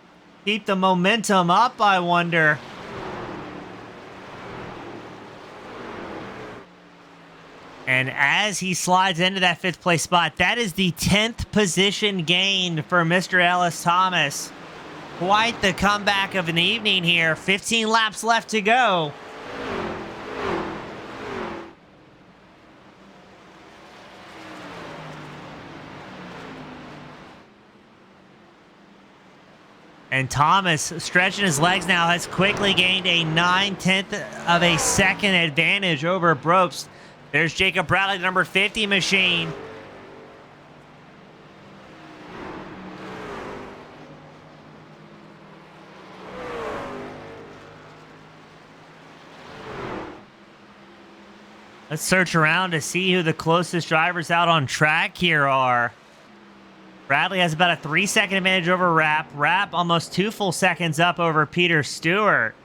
keep the momentum up, I wonder? And as he slides into that 5th place spot, that is the 10th position gain for Mr. Ellis Thomas. Quite the comeback of an evening here. 15 laps left to go. And Thomas, stretching his legs now, has quickly gained a 9/10 of a second advantage over Brobst. There's Jacob Bradley, the number 50 machine. Let's search around to see who the closest drivers out on track here are. Bradley has about a 3-second advantage over Rapp. Rapp almost 2 full seconds up over Peter Stewart.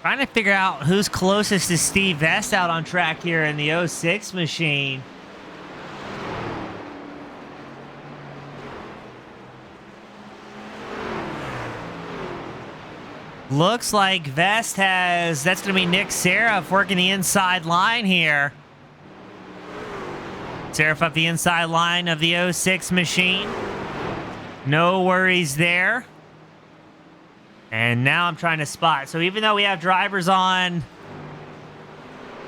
Trying to figure out who's closest to Steve Vest out on track here in the 06 machine. Looks like Vest has, that's going to be Nick Seraph working the inside line here. Seraph up the inside line of the 06 machine. No worries there. And now I'm trying to spot. So even though we have drivers on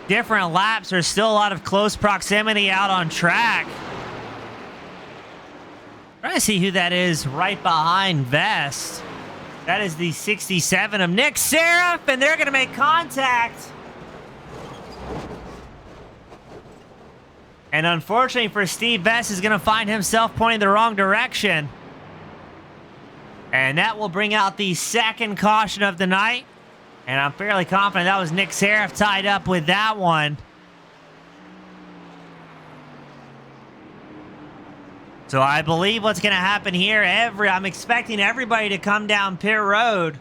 different laps, there's still a lot of close proximity out on track. Trying to see who that is right behind Vest. That is the 67 of Nick Seraph, and they're going to make contact. And unfortunately for Steve Vest, is going to find himself pointing the wrong direction. And that will bring out the second caution of the night. And I'm fairly confident that was Nick Seraph tied up with that one. So I believe what's going to happen here, I'm expecting everybody to come down pit road.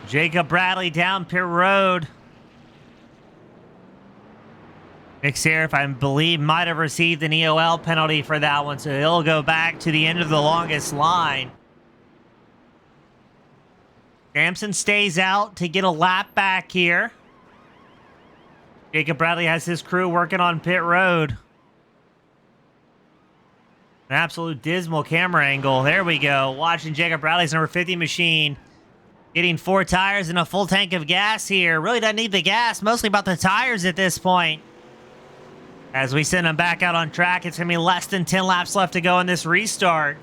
Jacob Bradley down pit road. Nick Serif, I believe, might have received an EOL penalty for that one, so he'll go back to the end of the longest line. Sampson stays out to get a lap back here. Jacob Bradley has his crew working on pit road. An absolute dismal camera angle. There we go. Watching Jacob Bradley's number 50 machine. Getting 4 tires and a full tank of gas here. Really doesn't need the gas. Mostly about the tires at this point. As we send him back out on track, it's going to be less than 10 laps left to go in this restart.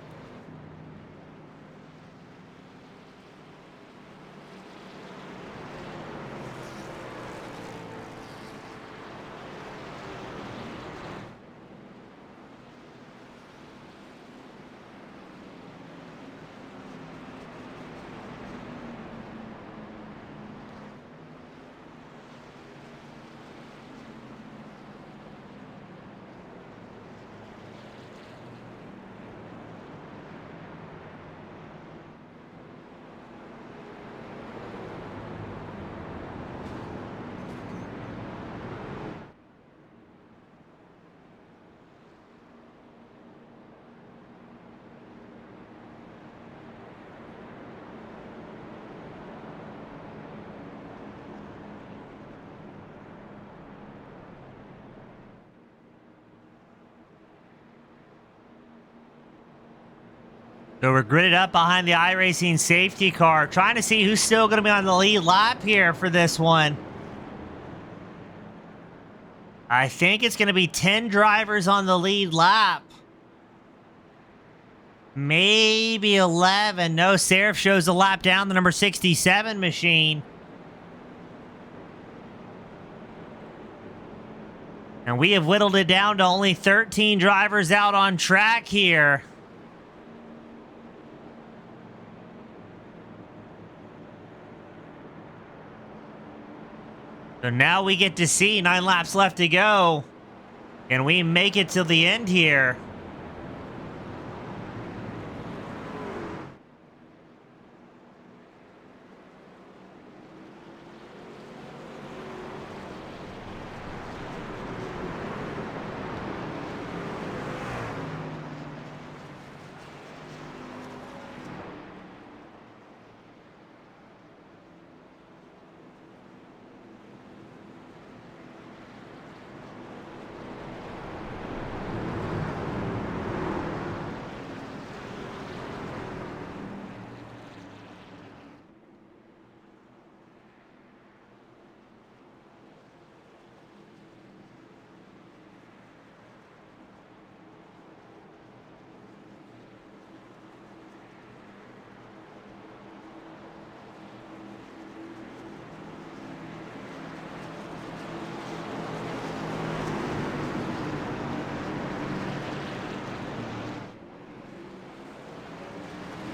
So we're gridded up behind the iRacing safety car, trying to see who's still going to be on the lead lap here for this one. I think it's going to be 10 drivers on the lead lap. Maybe 11. No, Serif shows a lap down the number 67 machine. And we have whittled it down to only 13 drivers out on track here. So now we get to see 9 laps left to go. Can we make it to the end here?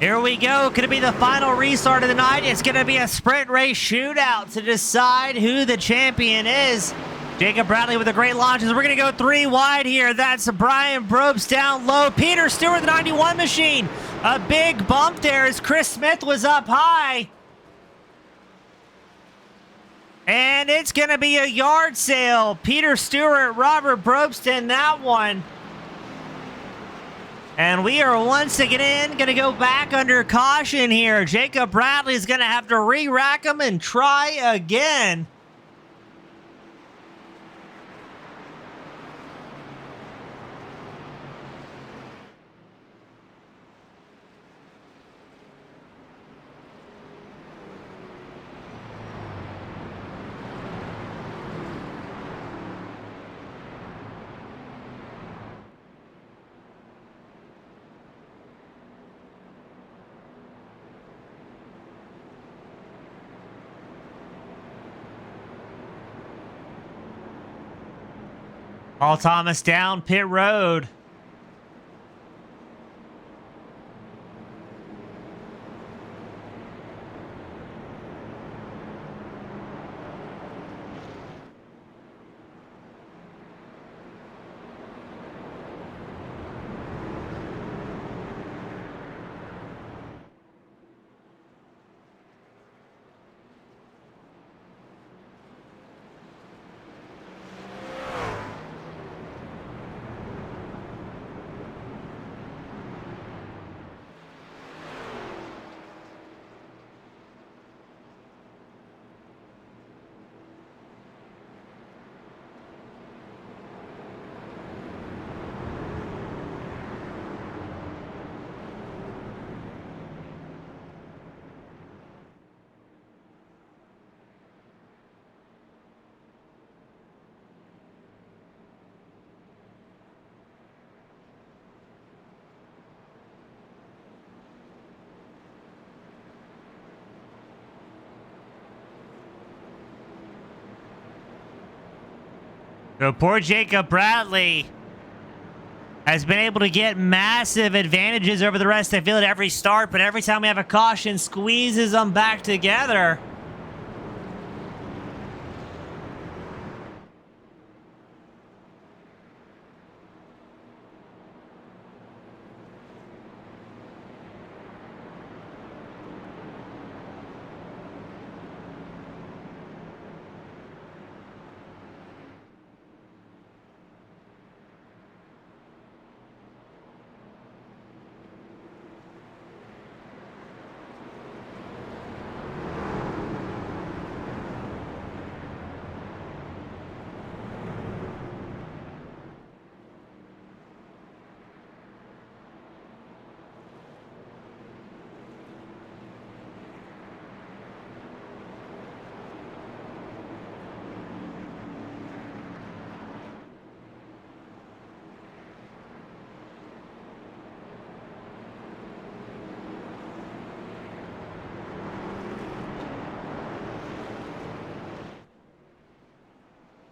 Here we go. Could it be the final restart of the night? It's going to be a sprint race shootout to decide who the champion is. Jacob Bradley with a great launch. We're going to go 3 wide here. That's Brian Probst down low. Peter Stewart, the 91 machine. A big bump there as Chris Smith was up high. And it's going to be a yard sale. Peter Stewart, Robert Probst in that one. And we are once again going to go back under caution here. Jacob Bradley is going to have to re-rack them and try again. Paul Thomas down pit road. So poor Jacob Bradley has been able to get massive advantages over the rest of the field at every start, but every time we have a caution, squeezes them back together.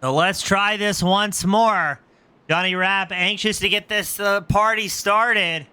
So let's try this once more. Johnny Rapp anxious to get this party started.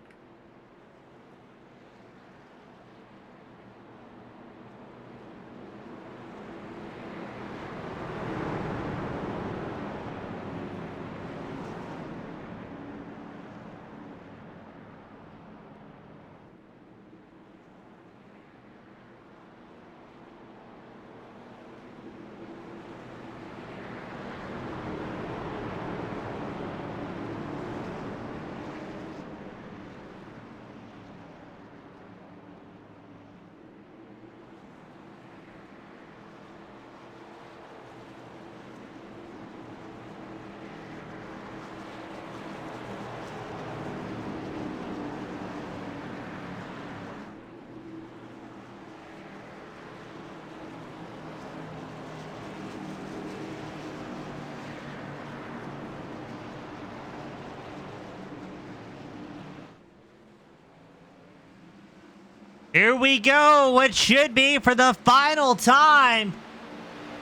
Here we go, what should be for the final time.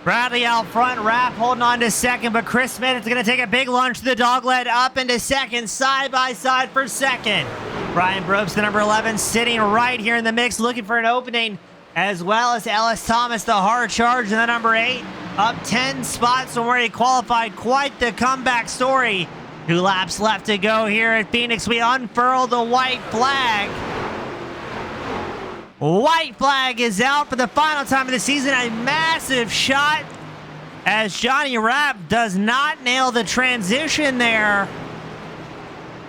Bradley out front, Rapp holding on to second, but Chris Smith is going to take a big lunge to the dogleg up into second, side by side for second. Brian Brooks, the number 11, sitting right here in the mix, looking for an opening, as well as Ellis Thomas, the hard charge, and the number 8, up 10 spots from where he qualified. Quite the comeback story. 2 laps left to go here at Phoenix. We unfurl the white flag. White flag is out for the final time of the season. A massive shot as Johnny Rapp does not nail the transition there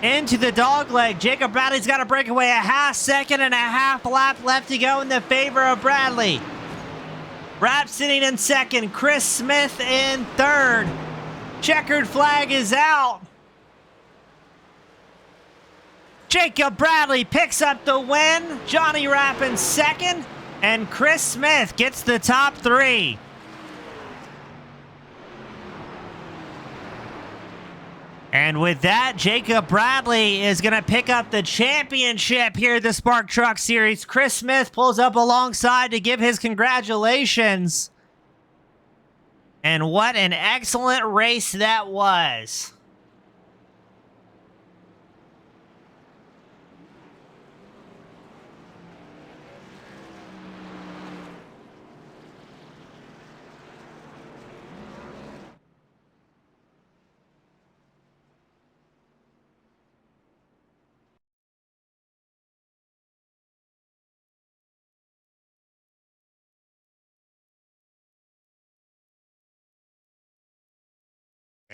into the dogleg. Jacob Bradley's got a breakaway, a half second and a half lap left to go in the favor of Bradley. Rapp sitting in second, Chris Smith in third. Checkered flag is out. Jacob Bradley picks up the win. Johnny Rapp in second. And Chris Smith gets the top 3. And with that, Jacob Bradley is going to pick up the championship here at the Spark Truck Series. Chris Smith pulls up alongside to give his congratulations. And what an excellent race that was.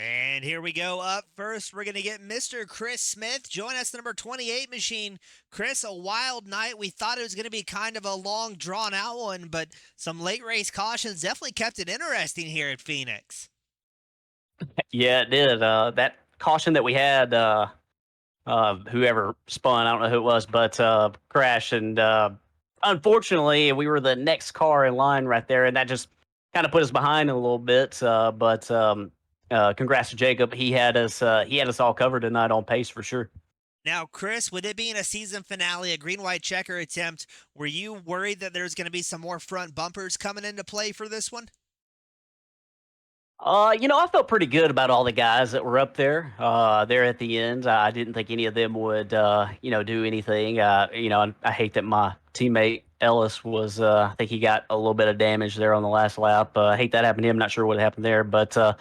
And here we go. Up first, we're going to get Mr. Chris Smith. Join us, the number 28 machine. Chris, a wild night. We thought it was going to be kind of a long, drawn-out one, but some late race cautions definitely kept it interesting here at Phoenix. Yeah, it did. That caution that we had, whoever spun, I don't know who it was, but crashed. And unfortunately, we were the next car in line right there, and that just kind of put us behind a little bit. Congrats to Jacob. He had us all covered tonight on pace for sure. Now, Chris, with it being a season finale, a green-white checker attempt, were you worried that there's going to be some more front bumpers coming into play for this one? I felt pretty good about all the guys that were up there at the end. I didn't think any of them would, do anything. I hate that my teammate Ellis I think he got a little bit of damage there on the last lap. I hate that happened to him. Not sure what happened there, but yeah,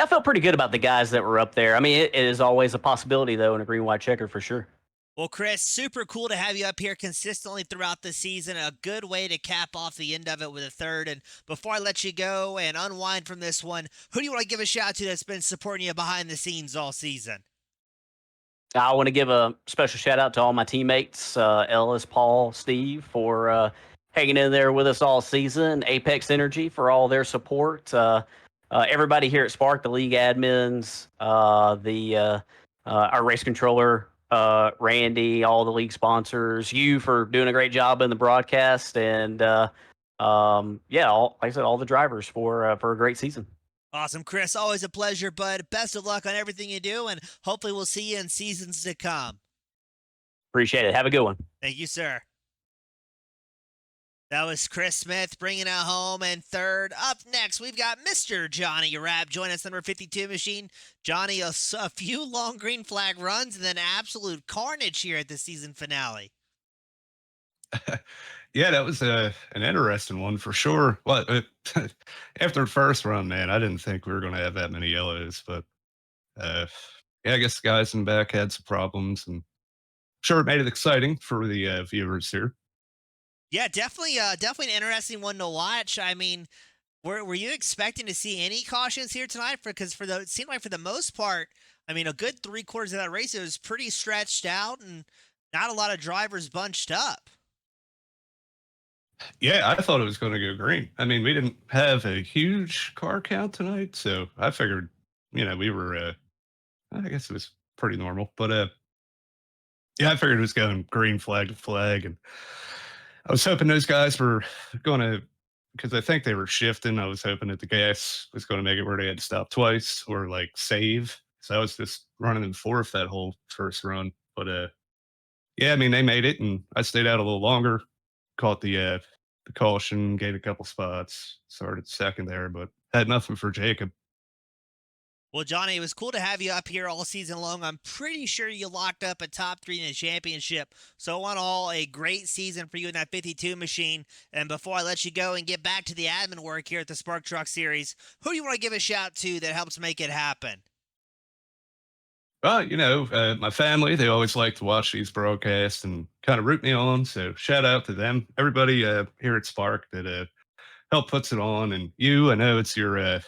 I felt pretty good about the guys that were up there. I mean, it is always a possibility though in a green white checker for sure. Well, Chris, super cool to have you up here consistently throughout the season. A good way to cap off the end of it with a third. And before I let you go and unwind from this one, who do you want to give a shout to that's been supporting you behind the scenes all season? I want to give a special shout out to all my teammates, Ellis, Paul, Steve, for hanging in there with us all season. Apex Energy for all their support. Everybody here at Spark, the league admins, our race controller, Randy, all the league sponsors, you for doing a great job in the broadcast, and like I said, all the drivers for a great season. Awesome, Chris. Always a pleasure, bud. Best of luck on everything you do, and hopefully we'll see you in seasons to come. Appreciate it. Have a good one. Thank you, sir. That was Chris Smith bringing it home. And third, up next, we've got Mr. Johnny Rapp. Join us, number 52 machine. Johnny, a few long green flag runs and then absolute carnage here at the season finale. Yeah, that was an interesting one for sure. After the first run, man, I didn't think we were going to have that many yellows, but yeah, I guess the guys in the back had some problems, and sure it made it exciting for the viewers here. Yeah, definitely an interesting one to watch. I mean, were you expecting to see any cautions here tonight? Because it seemed like for the most part, I mean, a good 3/4 of that race it was pretty stretched out and not a lot of drivers bunched up. Yeah, I thought it was going to go green. I mean, we didn't have a huge car count tonight, so I figured, we were. I guess it was pretty normal, but yeah, I figured it was going green flag to flag, and I was hoping those guys were going to, because I think they were shifting. I was hoping that the gas was going to make it where they had to stop twice or like save. So I was just running in fourth that whole first run. But yeah, I mean they made it, and I stayed out a little longer. Caught the caution, gained a couple spots, started second there, but had nothing for Jacob. Well, Johnny, it was cool to have you up here all season long. I'm pretty sure you locked up a top 3 in the championship. So, on all, a great season for you in that 52 machine. And before I let you go and get back to the admin work here at the Spark Truck Series, who do you want to give a shout to that helps make it happen? Well, my family, they always like to watch these broadcasts and kind of root me on. So shout out to them. Everybody here at Spark that help puts it on. And I know it's your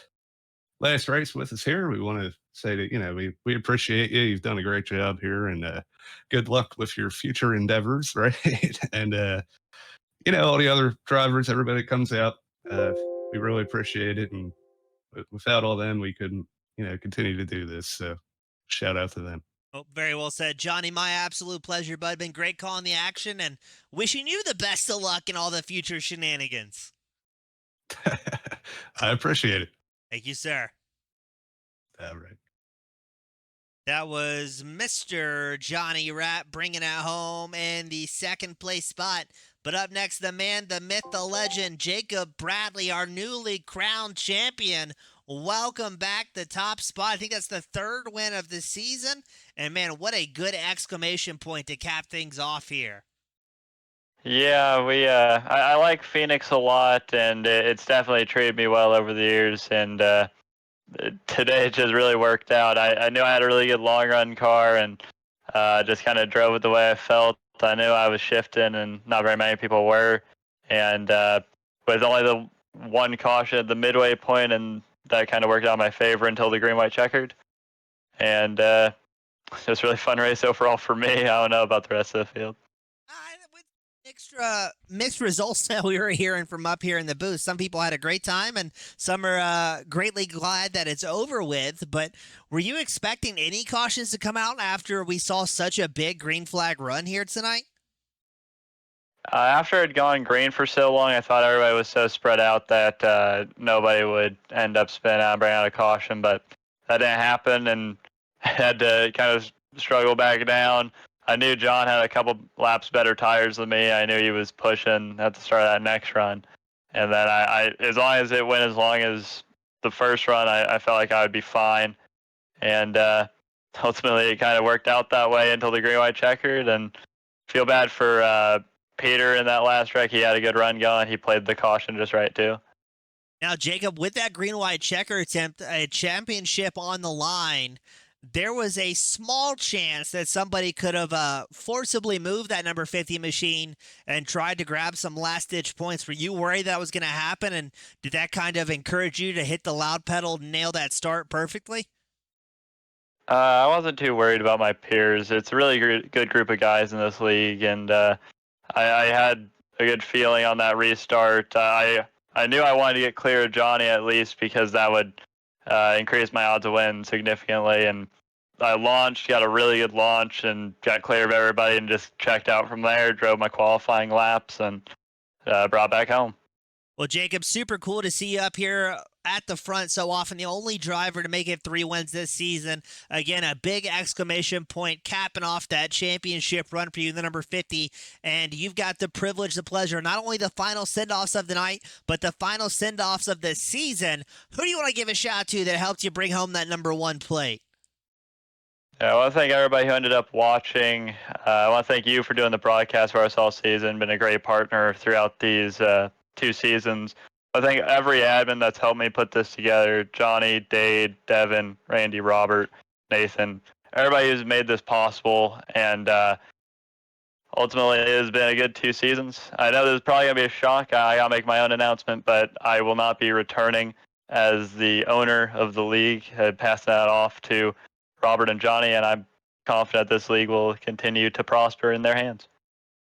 last race with us here. We want to say that, we appreciate you. You've done a great job here, and good luck with your future endeavors, right? And, all the other drivers, everybody that comes out, we really appreciate it. And without all them, we couldn't, continue to do this. So shout out to them. Oh, very well said. Johnny, my absolute pleasure, bud. Been great calling the action and wishing you the best of luck in all the future shenanigans. I appreciate it. Thank you, sir. All right. That was Mr. Johnny Rapp bringing it home in the second place spot. But up next, the man, the myth, the legend, Jacob Bradley, our newly crowned champion. Welcome back, the top spot. I think that's the third win of the season. And man, what a good exclamation point to cap things off here. Yeah, I like Phoenix a lot, and it's definitely treated me well over the years. And today it just really worked out. I knew I had a really good long run car, and just kind of drove it the way I felt. I knew I was shifting, and not very many people were. And with only the one caution at the midway point and that kind of worked out in my favor until the green white checkered, and it was a really fun race overall for me. I don't know about the rest of the field. With mixed results that we were hearing from up here in the booth, some people had a great time, and some are greatly glad that it's over with. But were you expecting any cautions to come out after we saw such a big green flag run here tonight? After it had gone green for so long, I thought everybody was so spread out that nobody would end up spinning out and bringing out a caution, but that didn't happen, and I had to kind of struggle back down. I knew John had a couple laps better tires than me. I knew he was pushing at the start of that next run. And then I as long as it went as long as the first run, I felt like I would be fine. And ultimately, it kind of worked out that way until the green white checkered. And feel bad for Peter in that last wreck. He had a good run going. He played the caution just right, too. Now, Jacob, with that green white checker attempt, a championship on the line, there was a small chance that somebody could have forcibly moved that number 50 machine and tried to grab some last-ditch points. Were you worried that was going to happen, and did that kind of encourage you to hit the loud pedal and nail that start perfectly? I wasn't too worried about my peers. It's a really good group of guys in this league, and I had a good feeling on that restart. I knew I wanted to get clear of Johnny at least because that would increased my odds of win significantly, and I launched, got a really good launch, and got clear of everybody, and just checked out from there, drove my qualifying laps, and brought back home. Well, Jacob, super cool to see you up here at the front so often. The only driver to make it 3 wins this season. Again, a big exclamation point capping off that championship run for you, the number 50. And you've got the privilege, the pleasure, not only the final send-offs of the night, but the final send-offs of the season. Who do you want to give a shout to that helped you bring home that number 1 plate? Yeah, I want to thank everybody who ended up watching. I want to thank you for doing the broadcast for us all season. Been a great partner throughout these 2 seasons. I think every admin that's helped me put this together, Johnny, Dade, Devin, Randy, Robert, Nathan, everybody who's made this possible, and ultimately it has been a good 2 seasons. I know this is probably going to be a shock. I got to make my own announcement, but I will not be returning as the owner of the league. I passed that off to Robert and Johnny, and I'm confident this league will continue to prosper in their hands.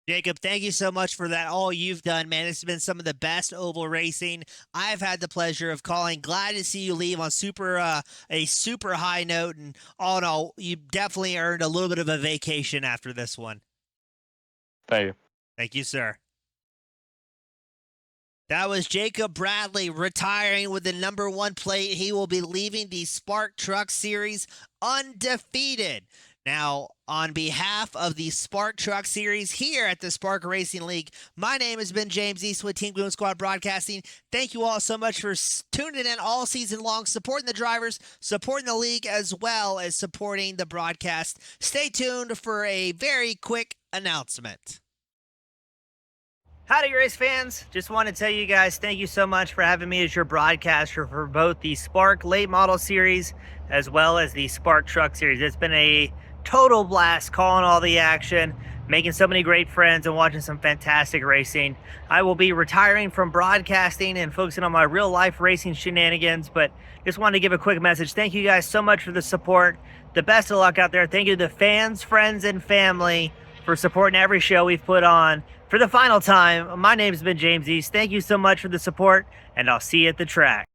Jacob, thank you so much for that. All you've done, man. It's been some of the best oval racing I've had the pleasure of calling. Glad to see you leave on a super high note. And all in all, you definitely earned a little bit of a vacation after this one. Thank you. Thank you, sir. That was Jacob Bradley retiring with the number 1 plate. He will be leaving the Spark Truck Series undefeated. Now, on behalf of the Spark Truck Series here at the Spark Racing League, my name has been James Eastwood, Team Boom Squad Broadcasting. Thank you all so much for tuning in all season long, supporting the drivers, supporting the league, as well as supporting the broadcast. Stay tuned for a very quick announcement. Howdy, race fans. Just want to tell you guys thank you so much for having me as your broadcaster for both the Spark Late Model Series as well as the Spark Truck Series. It's been a total blast calling all the action, making so many great friends, and watching some fantastic racing. I will be retiring from broadcasting and focusing on my real life racing shenanigans, but just wanted to give a quick message. Thank you guys so much for the support. The best of luck out there. Thank you to the fans, friends, and family for supporting every show we've put on. For the final time, my name has been James East. Thank you so much for the support, and I'll see you at the track.